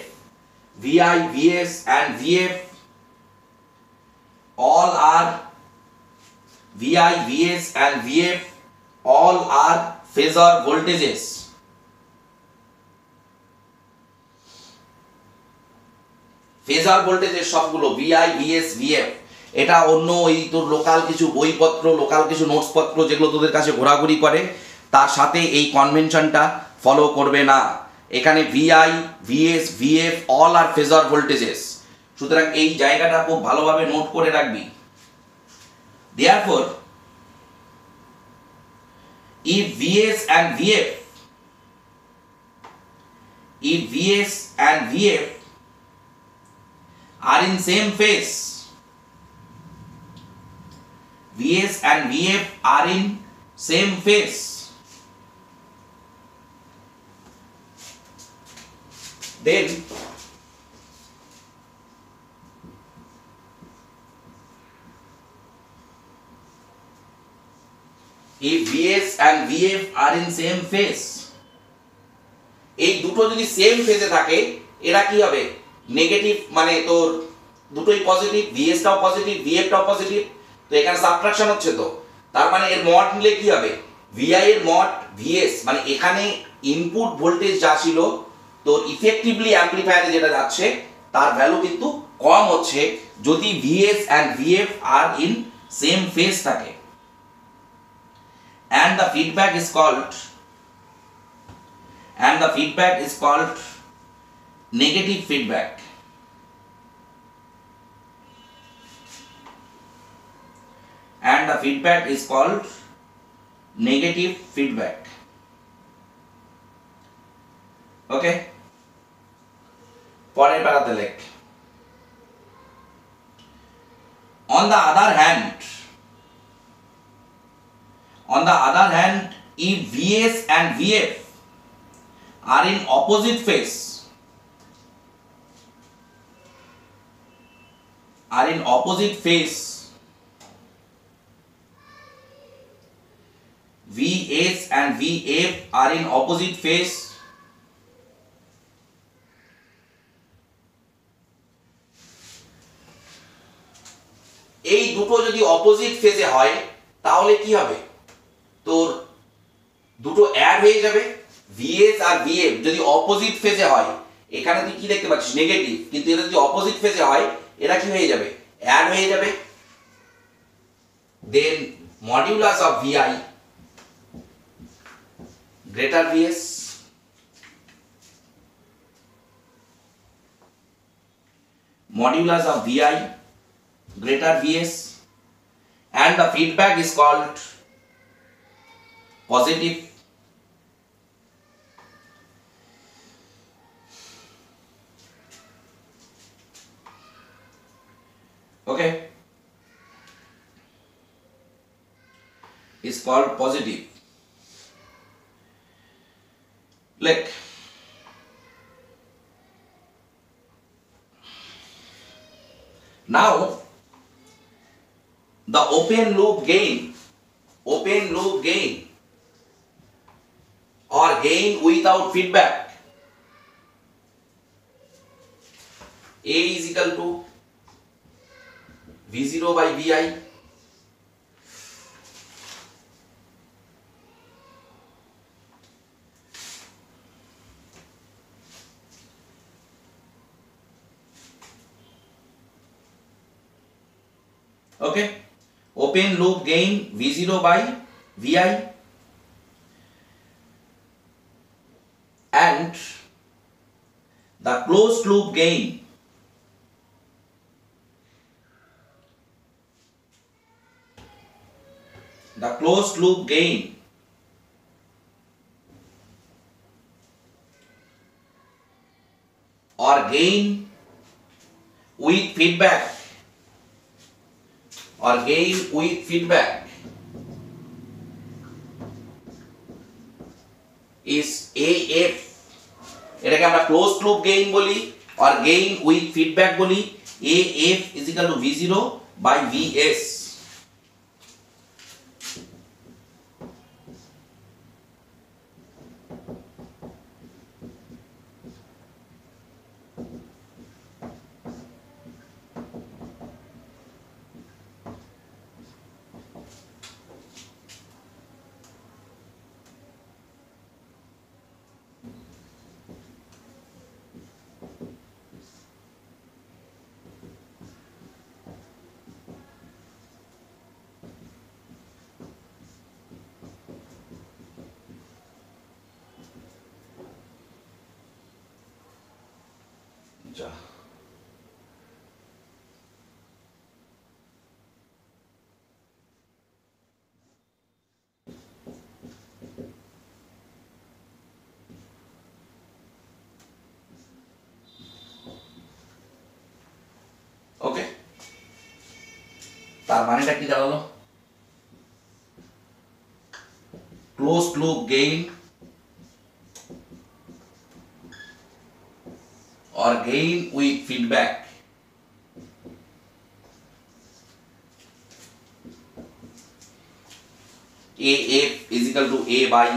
all are phasor voltages. Phasor ভোল্টেজের সবগুলো Vi, Vs, Vf এটা অন্য ওই তোর local কিছু বইপত্র, লোকাল কিছু নোটসপত্র যেগুলো তোদের কাছে ঘোরাঘুরি করে তার সাথে এই কনভেনশনটা ফলো করবে না। এখানে ভিআই, ভিএস, ভিএফ অল আর ফেজার ভোল্টেজেস। সুতরাং এই জায়গাটা খুব ভালোভাবে নোট করে রাখবি। Therefore if VS and VF are in same phase, VS and VF are in same phase, then if VS and VF are in same phase, এই দুটো যদি সেম ফেজে থাকে এরা কি হবে, নেগেটিভ, মানে তোর দুটোই পজিটিভ, VS টাও পজিটিভ, VF টাও পজিটিভ, তো এখানে সাবট্রাকশন হচ্ছে, তো তার মানে এর মড নিলে কি হবে, VI এর মড VS, মানে এখানে ইনপুট ভোল্টেজ যা ছিল তোর ইফেক্টিভলি অ্যাম্পলিফায়ারে যেটা যাচ্ছে তার ভ্যালু কিন্তু কম হচ্ছে যদি VS and VF আর ইন সেম ফেজ থাকে। and the feedback is called negative feedback. And the feedback is called negative feedback. Okay, পরের পারাতে লেখ, on the other hand, if VS and VF are in opposite phase, VS and VF are in opposite phase, এই দুটো যদি opposite ফেজে হয় তাহলে কি হবে, তোর দুটো অ্যাড হয়ে যাবে। VS আর VF যদি অপোজিট ফেজে হয়, এখানে তুই কি দেখতে পাচ্ছিস নেগেটিভ, কিন্তু এটা যদি অপোজিট ফেজে হয় এরা কি হয়ে যাবে, অ্যাড হয়ে যাবে। Then modulus of VI greater VS, modulus of VI greater VS, and the feedback is called positive. Okay, is called positive. Like now the open loop gain or gain without feedback, A is equal to V0 by Vi. Okay, open loop gain V0 by Vi and the closed loop gain or gain with feedback is AF, এটাকে আমরা closed loop gain বলি or gain with feedback বলি। AF is equal to V0 by Vs. যা ওকে, তার মানেটা কি দাঁড়ালো? Closed loop gain or gain with feedback AF is equal to A by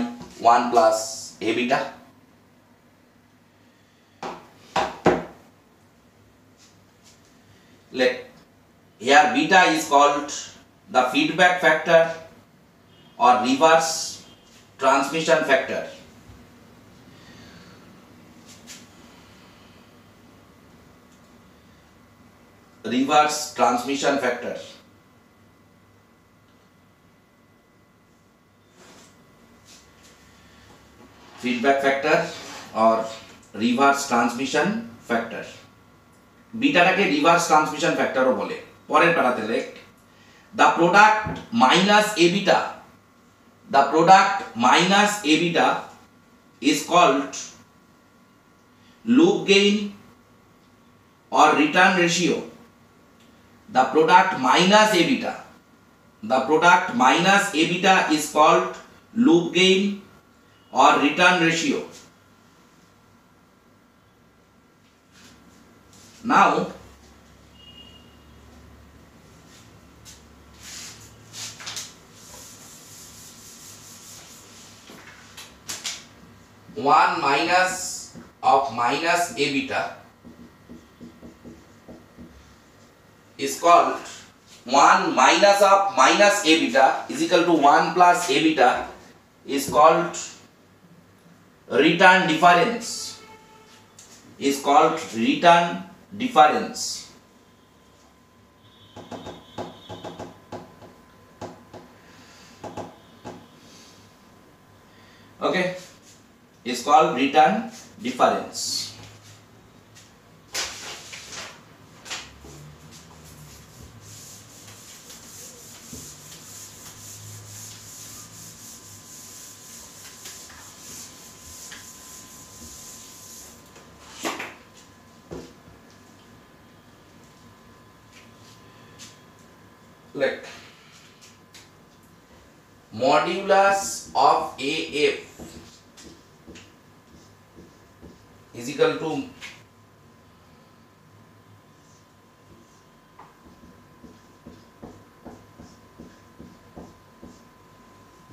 1 plus A beta. Let here beta is called the feedback factor or reverse transmission factor. Reverse transmission factor. Feedback factor or reverse transmission factor. বিটাটাকে reverse transmission ফ্যাক্টরও বলে। পরের প্যারাতে লেখ the product minus a beta, the product minus a beta is called loop gain or return ratio. The product minus a beta, the product minus a beta is called loop gain or return ratio. Now one minus of minus a beta is called 1 minus of minus a beta is equal to 1 plus a beta is called return difference, is called return difference. Okay, is called return difference. Like modulus of AF is equal to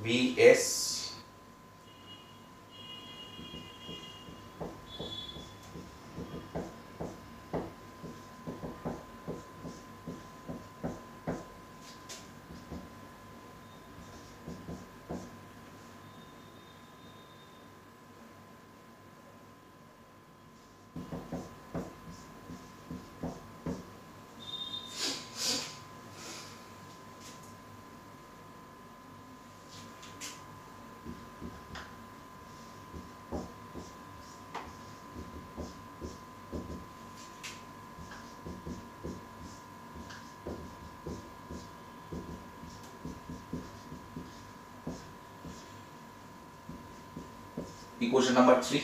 VS equation number 3.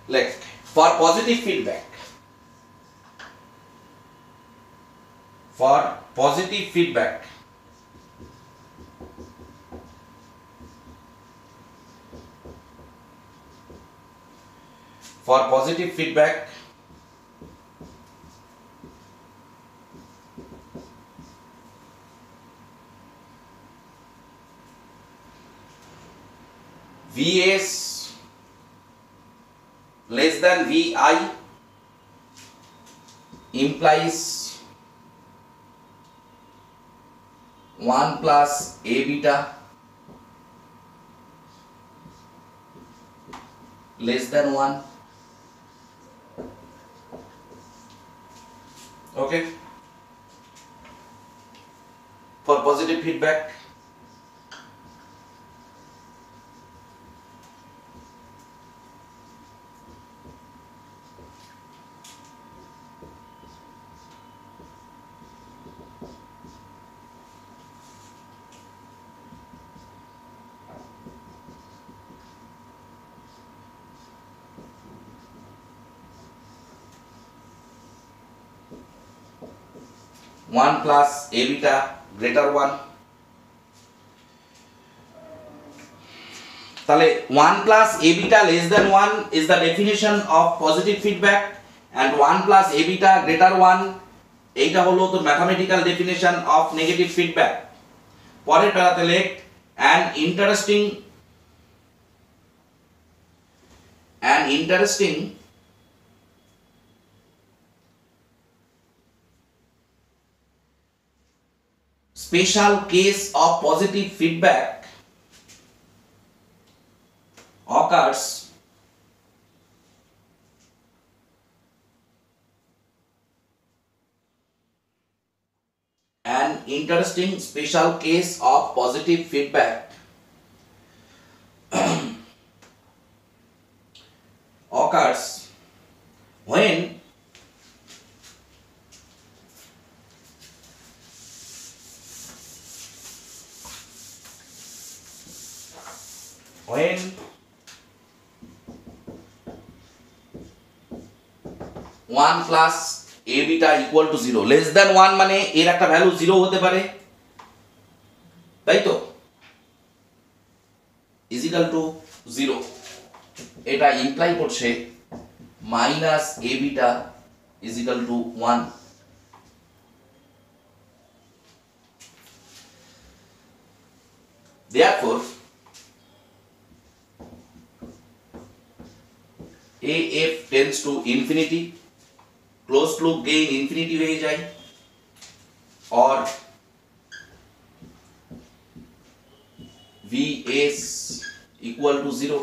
Like for positive feedback, for positive feedback, for positive feedback Vs less than Vi implies 1 plus A beta less than 1. Okay, for positive feedback 1 plus a beta greater 1, তাহলে 1 plus a beta less than 1 is the definition of positive feedback and 1 plus a beta greater 1 এইটা হলো তো mathematical definition of negative feedback. পরের প্যারাতে লেখ an interesting special case of positive feedback occurs an interesting special case of positive feedback occurs when one plus a beta equal to 0 less than 1 মানে এর একটা value 0 হতে পারে, তাই তো, is equal to 0 এটা ইমপ্লাই করছে minus a beta is equal to 1। therefore AF tends to infinity, closed loop gain infinity হয়ে যায়, or VS equal to 0।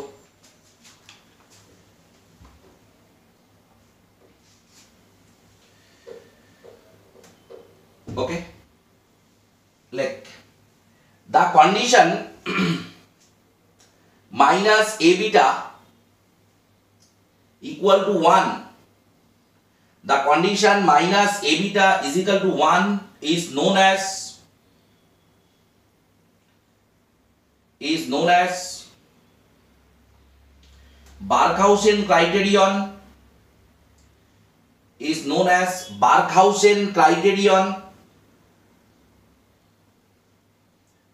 okay, like the condition minus a beta equal to 1, the condition minus a beta is equal to 1 is known as Barkhausen criterion,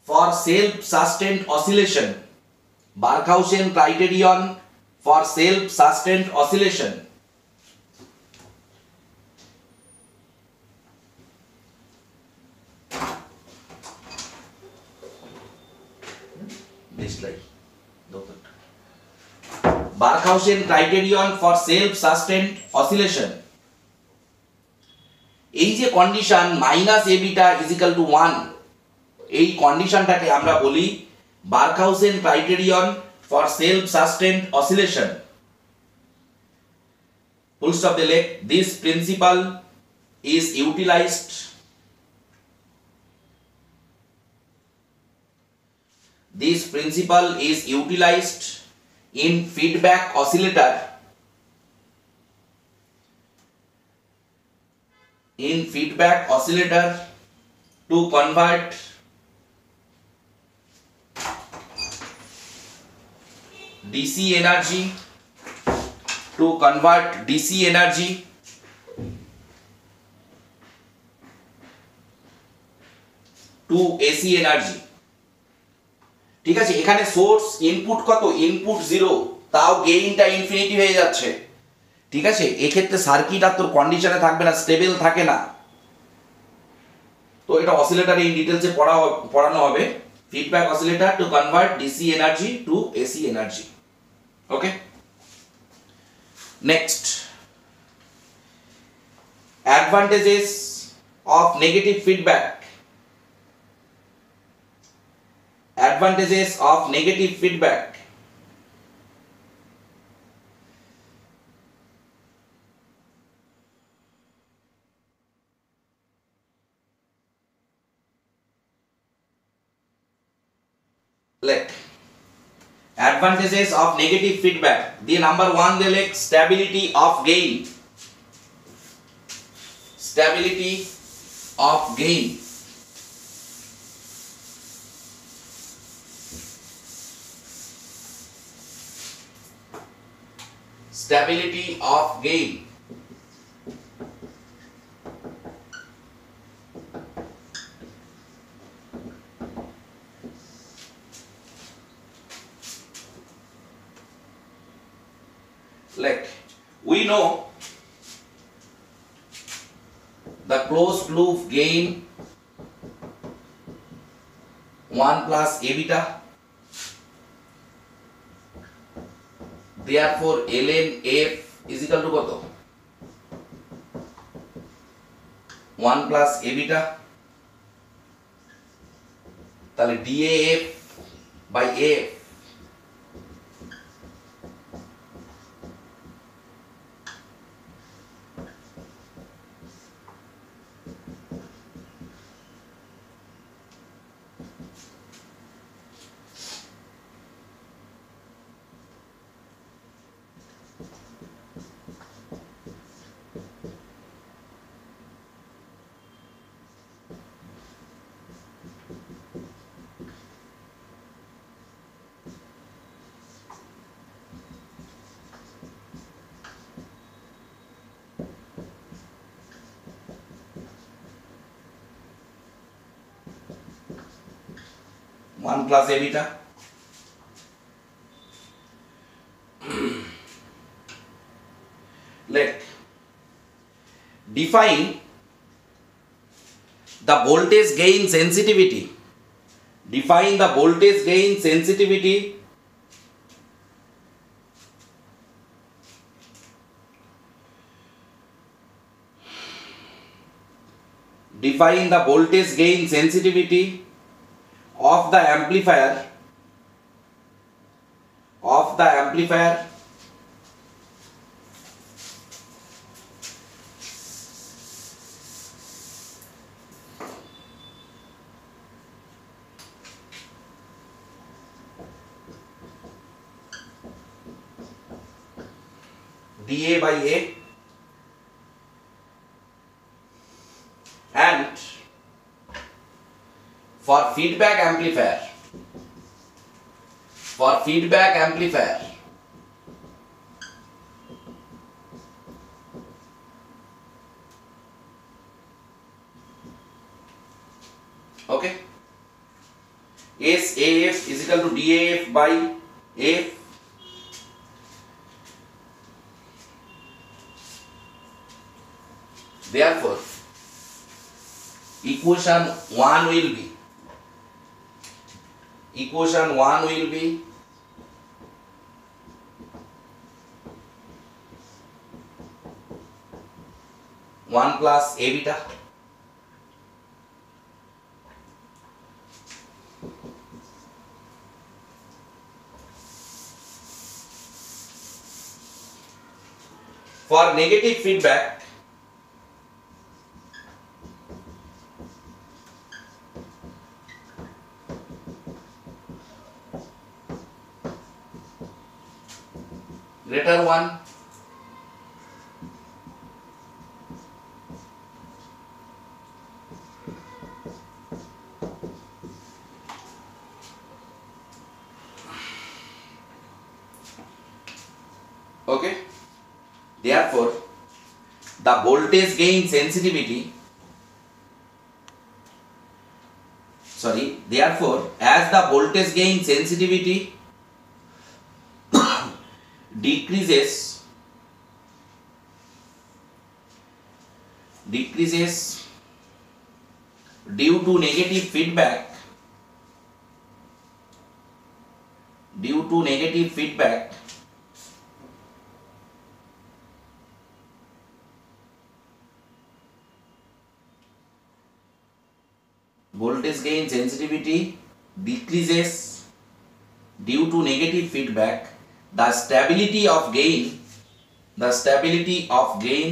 for self-sustained oscillation, Barkhausen criterion for self-sustained oscillation। Barkhausen criterion for self-sustained oscillation, এই যে condition minus A beta is equal to 1, এই কন্ডিশনটাকে আমরা বলি Barkhausen criterion for self sustained oscillation. Full stop দিলে this principle is utilized in feedback oscillator to convert DC energy to AC energy। ঠিক আছে, এখানে সোর্স ইনপুট কত, input 0, তাও গেইনটা ইনফিনিটি হয়ে যাচ্ছে। ঠিক আছে, এক্ষেত্রে সার্কিট আর তোর কন্ডিশনে থাকবে না, স্টেবল থাকে না। তো এটা অসিলেটর ইন ডিটেইলসে পড়ানো হবে, feedback oscillator to convert DC energy to AC energy. Okay, next, advantages of negative feedback. Advantages of negative feedback. Like advantages of negative feedback. The number 1 they like stability of gain. Stability of gain. Stability of gain. like we know the closed loop gain 1 plus a beta, therefore ln f is equal to কত 1 plus a beta, তাহলে daf by f one plus a beta like define the voltage gain sensitivity, define the voltage gain sensitivity define the voltage gain sensitivity of the amplifier dA by A and for feedback amplifier okay SAF is equal to DAF by F therefore equation 1 will be 1 plus a beta for negative feedback greater 1 okay therefore the voltage gain sensitivity therefore as the voltage gain sensitivity decreases due to negative feedback voltage gain sensitivity decreases due to negative feedback, the stability of gain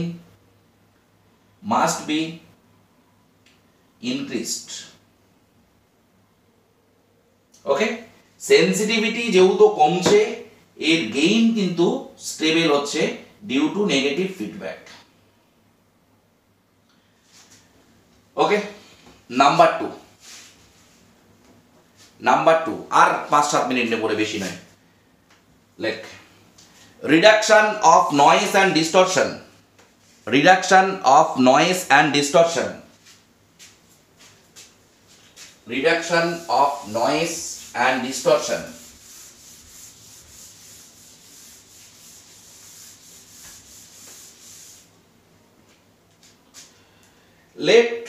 must be increased. Okay, sensitivity যেহেতু কমছে এর gain কিন্তু stable হচ্ছে due to negative feedback. Okay, number two আর 5-7 minute নেব, বেশি নয়। Like reduction of noise and distortion, reduction of noise and distortion, reduction of noise and distortion. let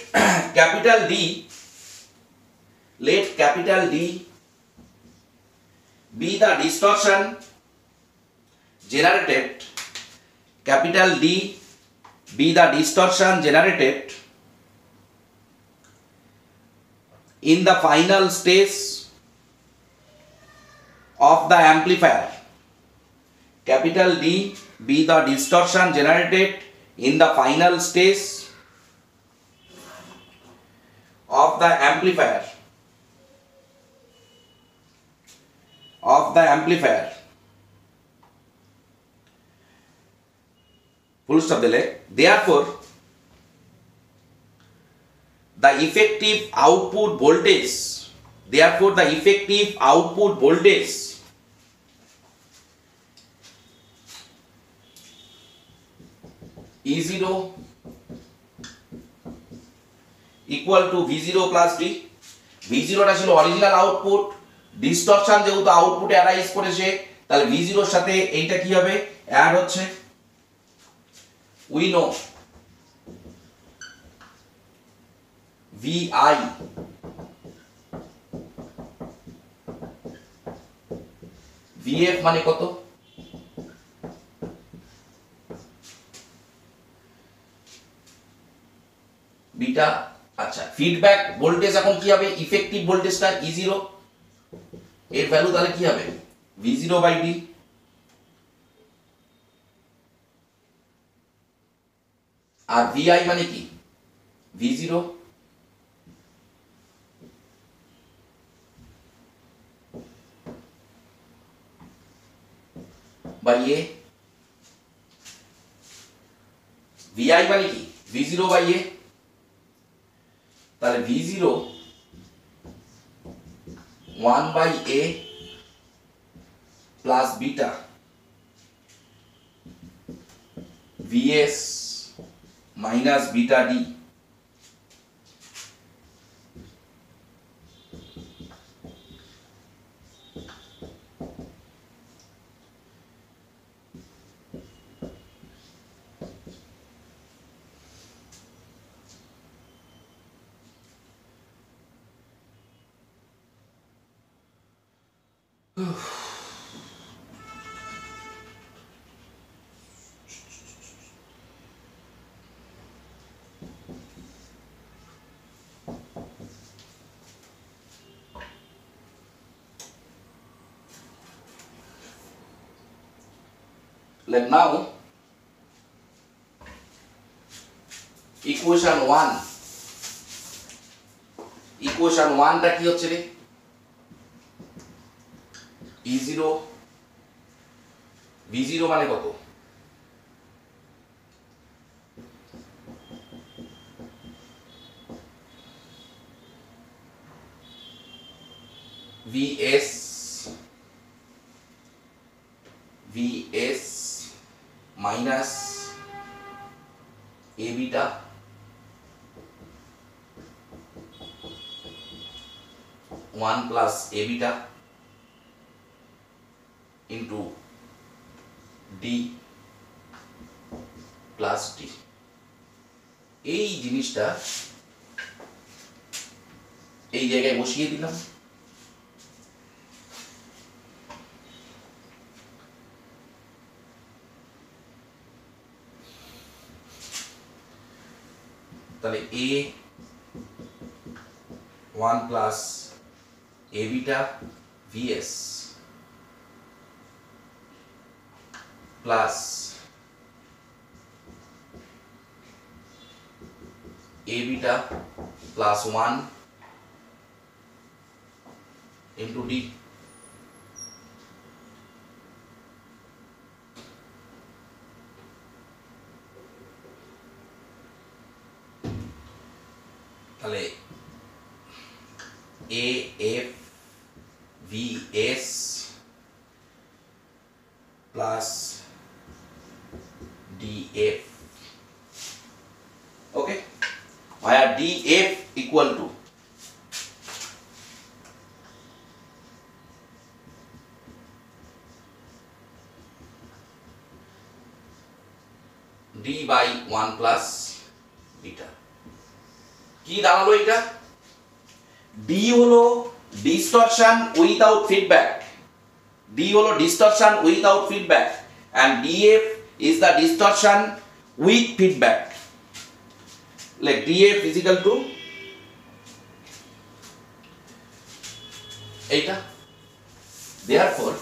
capital D be the distortion generated, capital D be the distortion generated in the final stage of the amplifier. Capital D be the distortion generated in the final stage of the amplifier. Full stop দিলে therefore the effective output voltage E0 equal to V0 plus D. V0 টা ছিল original output, ডিসটরশন যেহেতু আউটপুটে arise করেছে তাহলে V0 এর সাথে এইটা কি হবে, অ্যাড হচ্ছে। উই নো VI VF মানে কত, বিটা। আচ্ছা, ফিডব্যাক ভোল্টেজ এখন কি হবে, ইফেক্টিভ ভোল্টেজটা E0 এর ভ্যালু তাহলে কি হবে V0 by D। R VI মানে কি V0 বাই A। VI মানে কি V0 বাই A, তাহলে V0 1 by A plus beta VS minus beta D। Let now equation 1 টা কি হচ্ছে রে, E0 V0 মানে কত, VS minus A beta one plus A beta into D plus D। এই জিনিসটা এই জায়গায় বসিয়ে দিলাম। তাহলে A1 plus A beta VS plus A beta plus 1 into D। তাহলে AF VS plus DF, okay, where DF equal to D by 1 plus beta। কি দাঁড়ালো এটা? ডি হলো ডিস্টরশন উইথাউট ফিডব্যাক, ডি হলো distortion without feedback and DF is the distortion with feedback. Like DF is equal two এইটা। therefore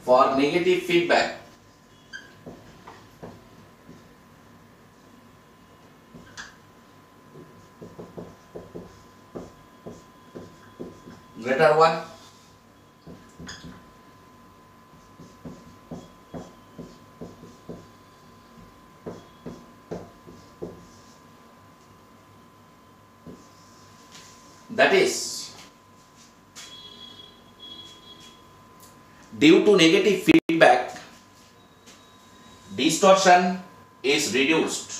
for negative feedback, greater one, that is due to negative feedback, distortion is reduced.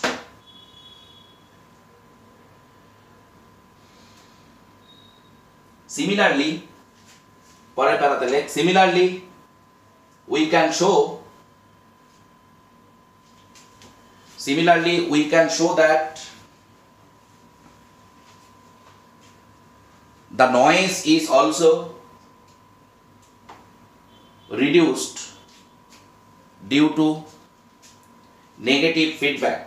Similarly, we can show that the noise is also reduced due to negative feedback.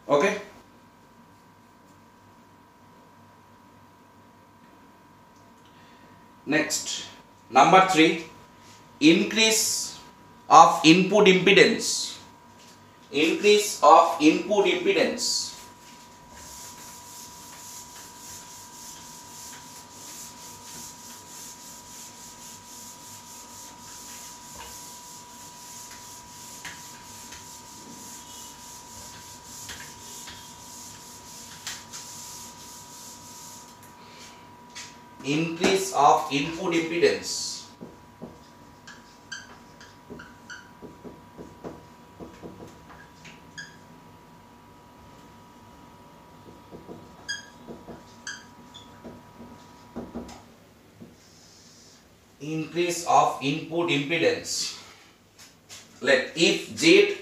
Okay. Next, number 3, increase of input impedance. Increase of input impedance. Increase of input impedance. Increase of input impedance. Like if Zi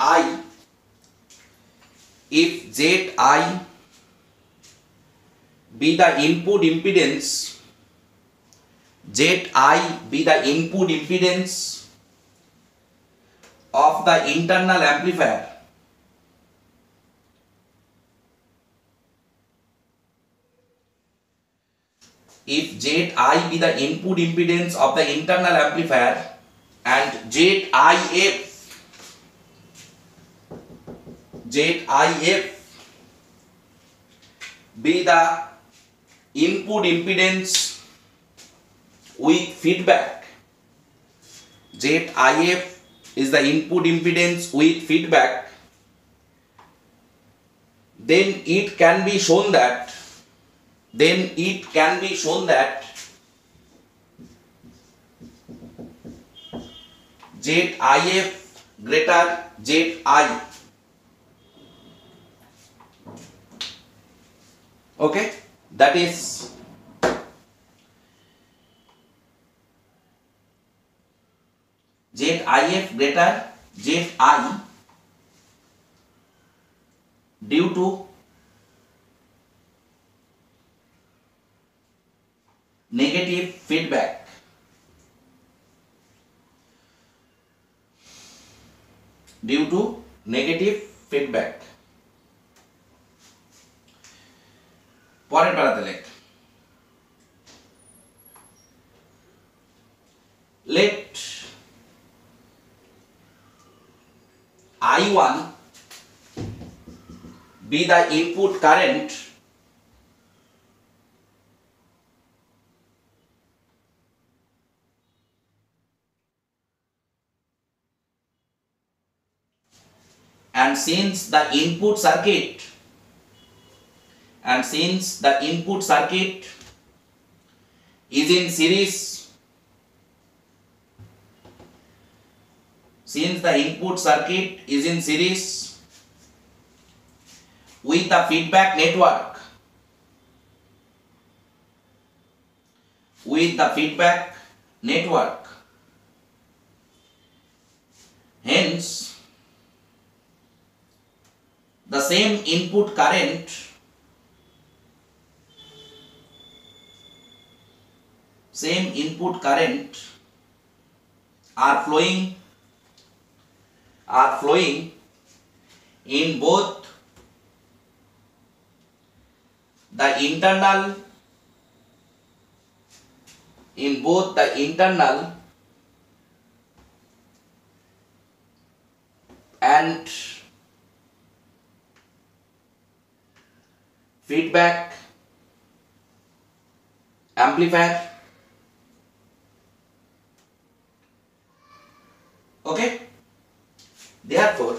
be the input impedance, Zi be the input impedance of the internal amplifier, if Zi be the input impedance of the internal amplifier and ZIF be the input impedance with feedback, ZIF is the input impedance with feedback, then it can be shown that ZIF greater Zi. Okay, that is ZIF greater Zi due to negative feedback. Due to negative feedback. পরের পারাতে লেখ, let I1 be the input current and since the input circuit is in series, with the feedback network, hence the same input current are flowing in both the internal and feedback amplifier. Okay, therefore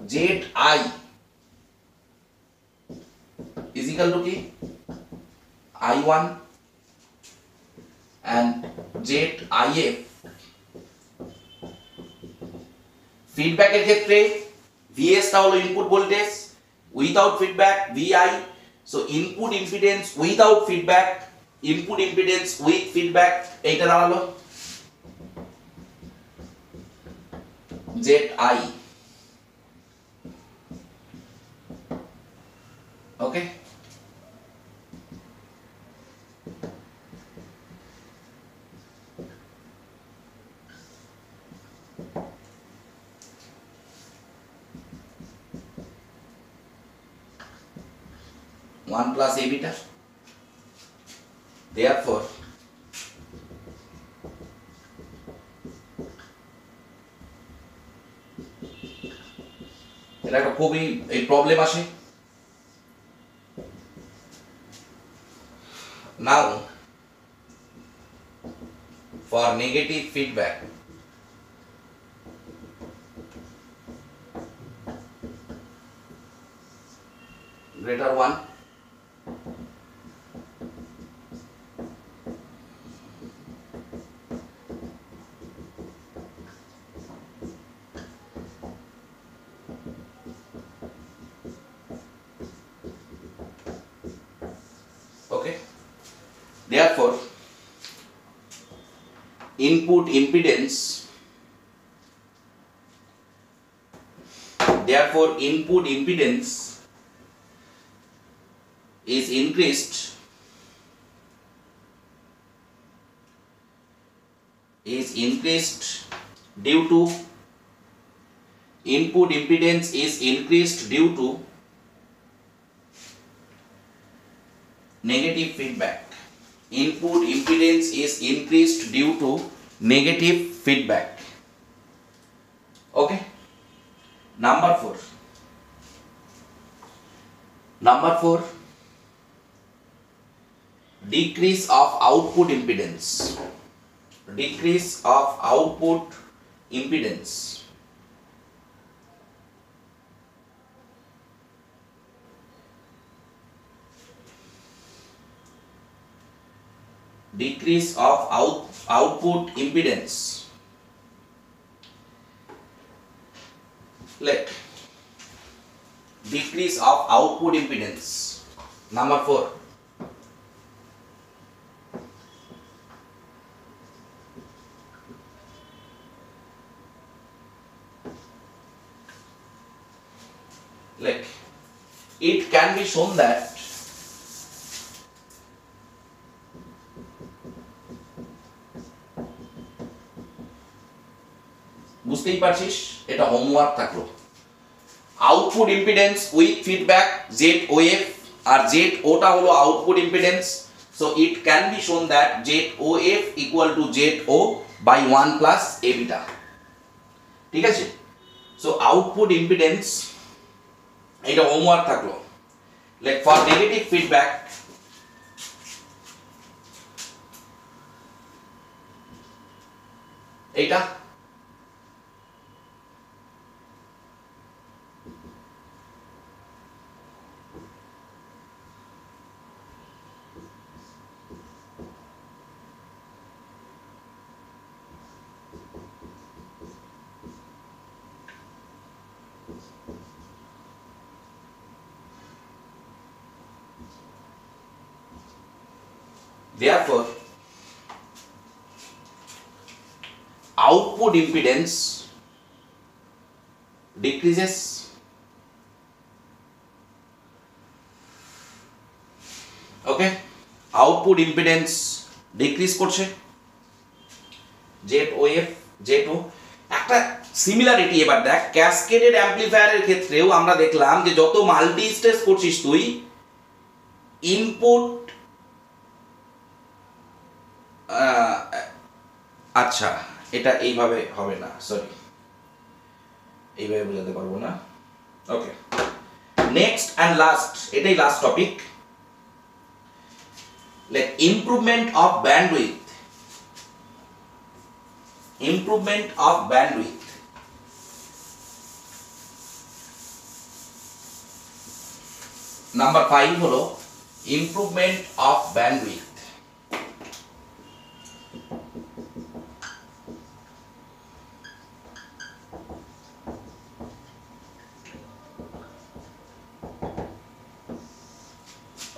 Zi is equal to কি I1 and ZIF ফিডব্যাকের ক্ষেত্রে VS টা হলো input voltage, without feedback VI, so input impedance without feedback, input impedance with feedback, এইটা দাঁড়ালো ZI. Okay, one plus A beta. Therefore, এটা একটা খুবই এই প্রবলেম আসে। Now, for negative feedback, greater 1, okay, therefore input impedance is increased due to negative feedback. Input impedance is increased due to negative feedback. Okay, number 4, decrease of output impedance. Decrease of output impedance. Let decrease of output impedance. Number 4. Like it can be shown that বুঝতেই পারছিস, এটা homework থাকলো। Output impedance with feedback ZOF, আর ZO টা হলো output impedance, so it can be shown that ZOF equal to ZO by 1 plus A beta. ঠিক আছে, so output impedance, এটা হোমওয়ার্ক থাকলো। লাইক ফর নেগেটিভ ফিডব্যাক, এইটা Therefore, output impedance decreases. Okay, output impedance decrease করছে। Z0 একটা similarity এবার দেখ, ক্যাসকেডেড অ্যাম্পলিফায়ারের ক্ষেত্রেও আমরা দেখলাম যে যত মাল্টি স্টেজ করছিস তুই, ইনপুট আচ্ছা এটা এইভাবে হবে না, সরি এইভাবে বোঝাতে পারবো না। ওকে, নেক্সট অ্যান্ড লাস্ট, এটাই last topic, like improvement of bandwidth. Improvement of bandwidth, number 5 হলো improvement of bandwidth.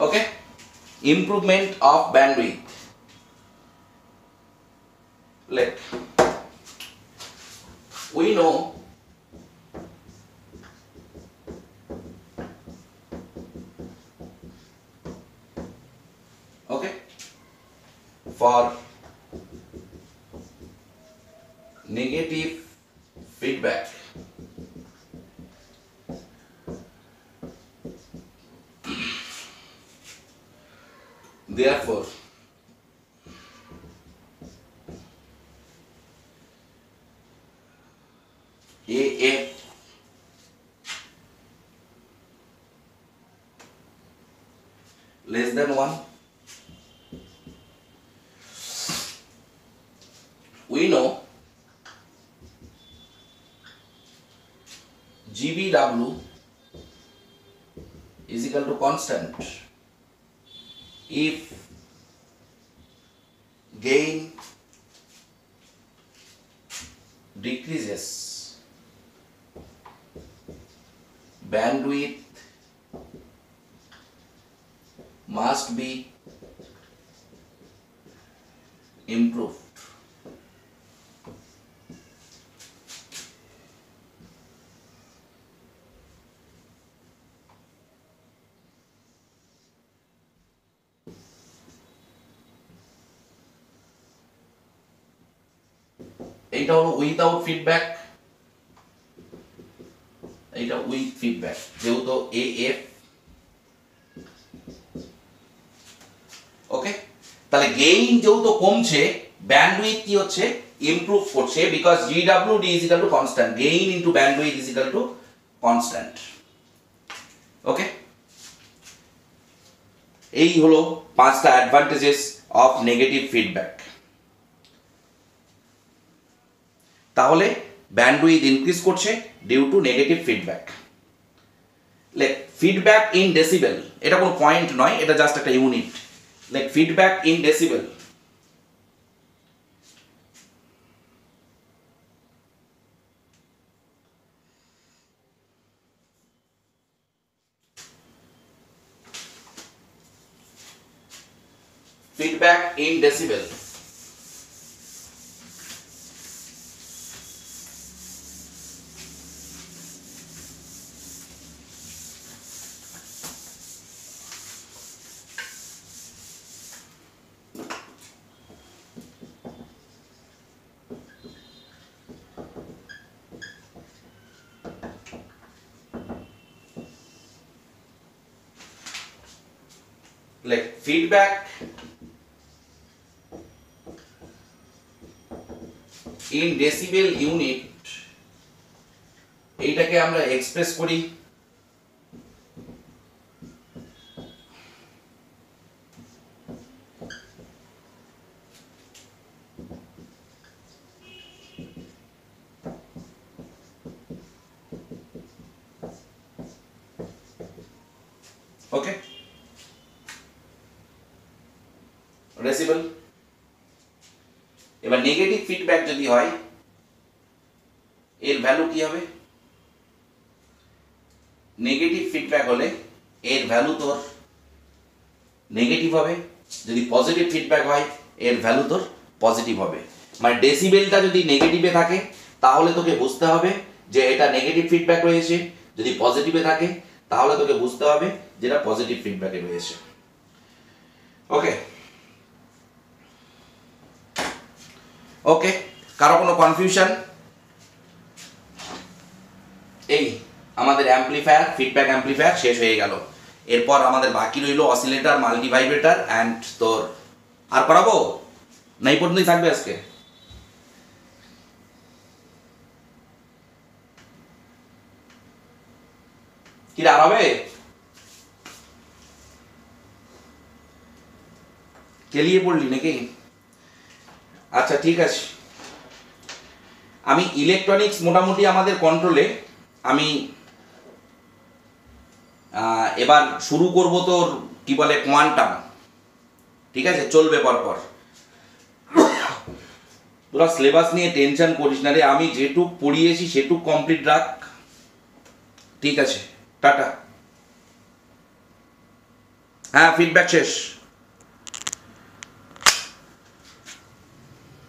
Okay, improvement of bandwidth. Like we know okay, for negative feedback, therefore AF less than 1, we know GBW is equal to constant if gain decreases, bandwidth must be improved. এইটা হলো without feedback, এইটা with feedback, যেহেতু AF। ওকে, তাহলে gain যেহেতু কমছে, bandwidth কি হচ্ছে, improve করছে, because GWD is equal to constant, gain into bandwidth is equal to constant. Okay, এই হলো 5টা অ্যাডভান্টেজেস অফ নেগেটিভ ফিডব্যাক। তাহলে ব্যান্ডউইথ ইনক্রিজ করছে due to negative feedback. Like feedback in decibel, এটা কোনো পয়েন্ট নয়, এটা জাস্ট একটা unit. Like feedback in decibel, feedback in decibel, like feedback in decibel unit, এইটাকে আমরা এক্সপ্রেস করি ওকে ডেসিবেল। এবার নেগেটিভ ফিডব্যাক যদি হয়, এর ভ্যালু কি হবে? নেগেটিভ ফিডব্যাক হলে এর ভ্যালু তোর নেগেটিভ হবে, যদি পজিটিভ ফিডব্যাক হয় এর ভ্যালু তোর পজিটিভ হবে। মানে ডেসিবেলটা যদি নেগেটিভে থাকে তাহলে তোকে বুঝতে হবে যে এটা নেগেটিভ ফিডব্যাক রয়েছে, যদি পজিটিভে থাকে তাহলে তোকে বুঝতে হবে যেটা পজিটিভ ফিডব্যাকে রয়েছে। ওকে ওকে, কারো কোনো কনফিউশন? এই আমাদের অ্যাম্পলিফায়ার, ফিডব্যাক অ্যাম্পলিফায়ার শেষ হয়ে গেল। এরপর আমাদের বাকি রইল অসিলেটর, মাল্টিভাইব্রেটর অ্যান্ড তোর আর করাবো না, এই পর্যন্তই থাকবে আজকে? কি আর হবে? কেলিয়ে পড়লি নাকি? আচ্ছা ঠিক আছে, আমি ইলেকট্রনিক্স মোটামুটি আমাদের কন্ট্রোলে। আমি এবার শুরু করব তোর কি বলে কোয়ান্টাম, ঠিক আছে? চলবে পরপর। তোরা সিলেবাস নিয়ে টেনশন করিস না রে, আমি যেটুক পড়িয়েছি সেটুক কমপ্লিট রাখ, ঠিক আছে? টাটা। হ্যাঁ, ফিডব্যাক শেষ।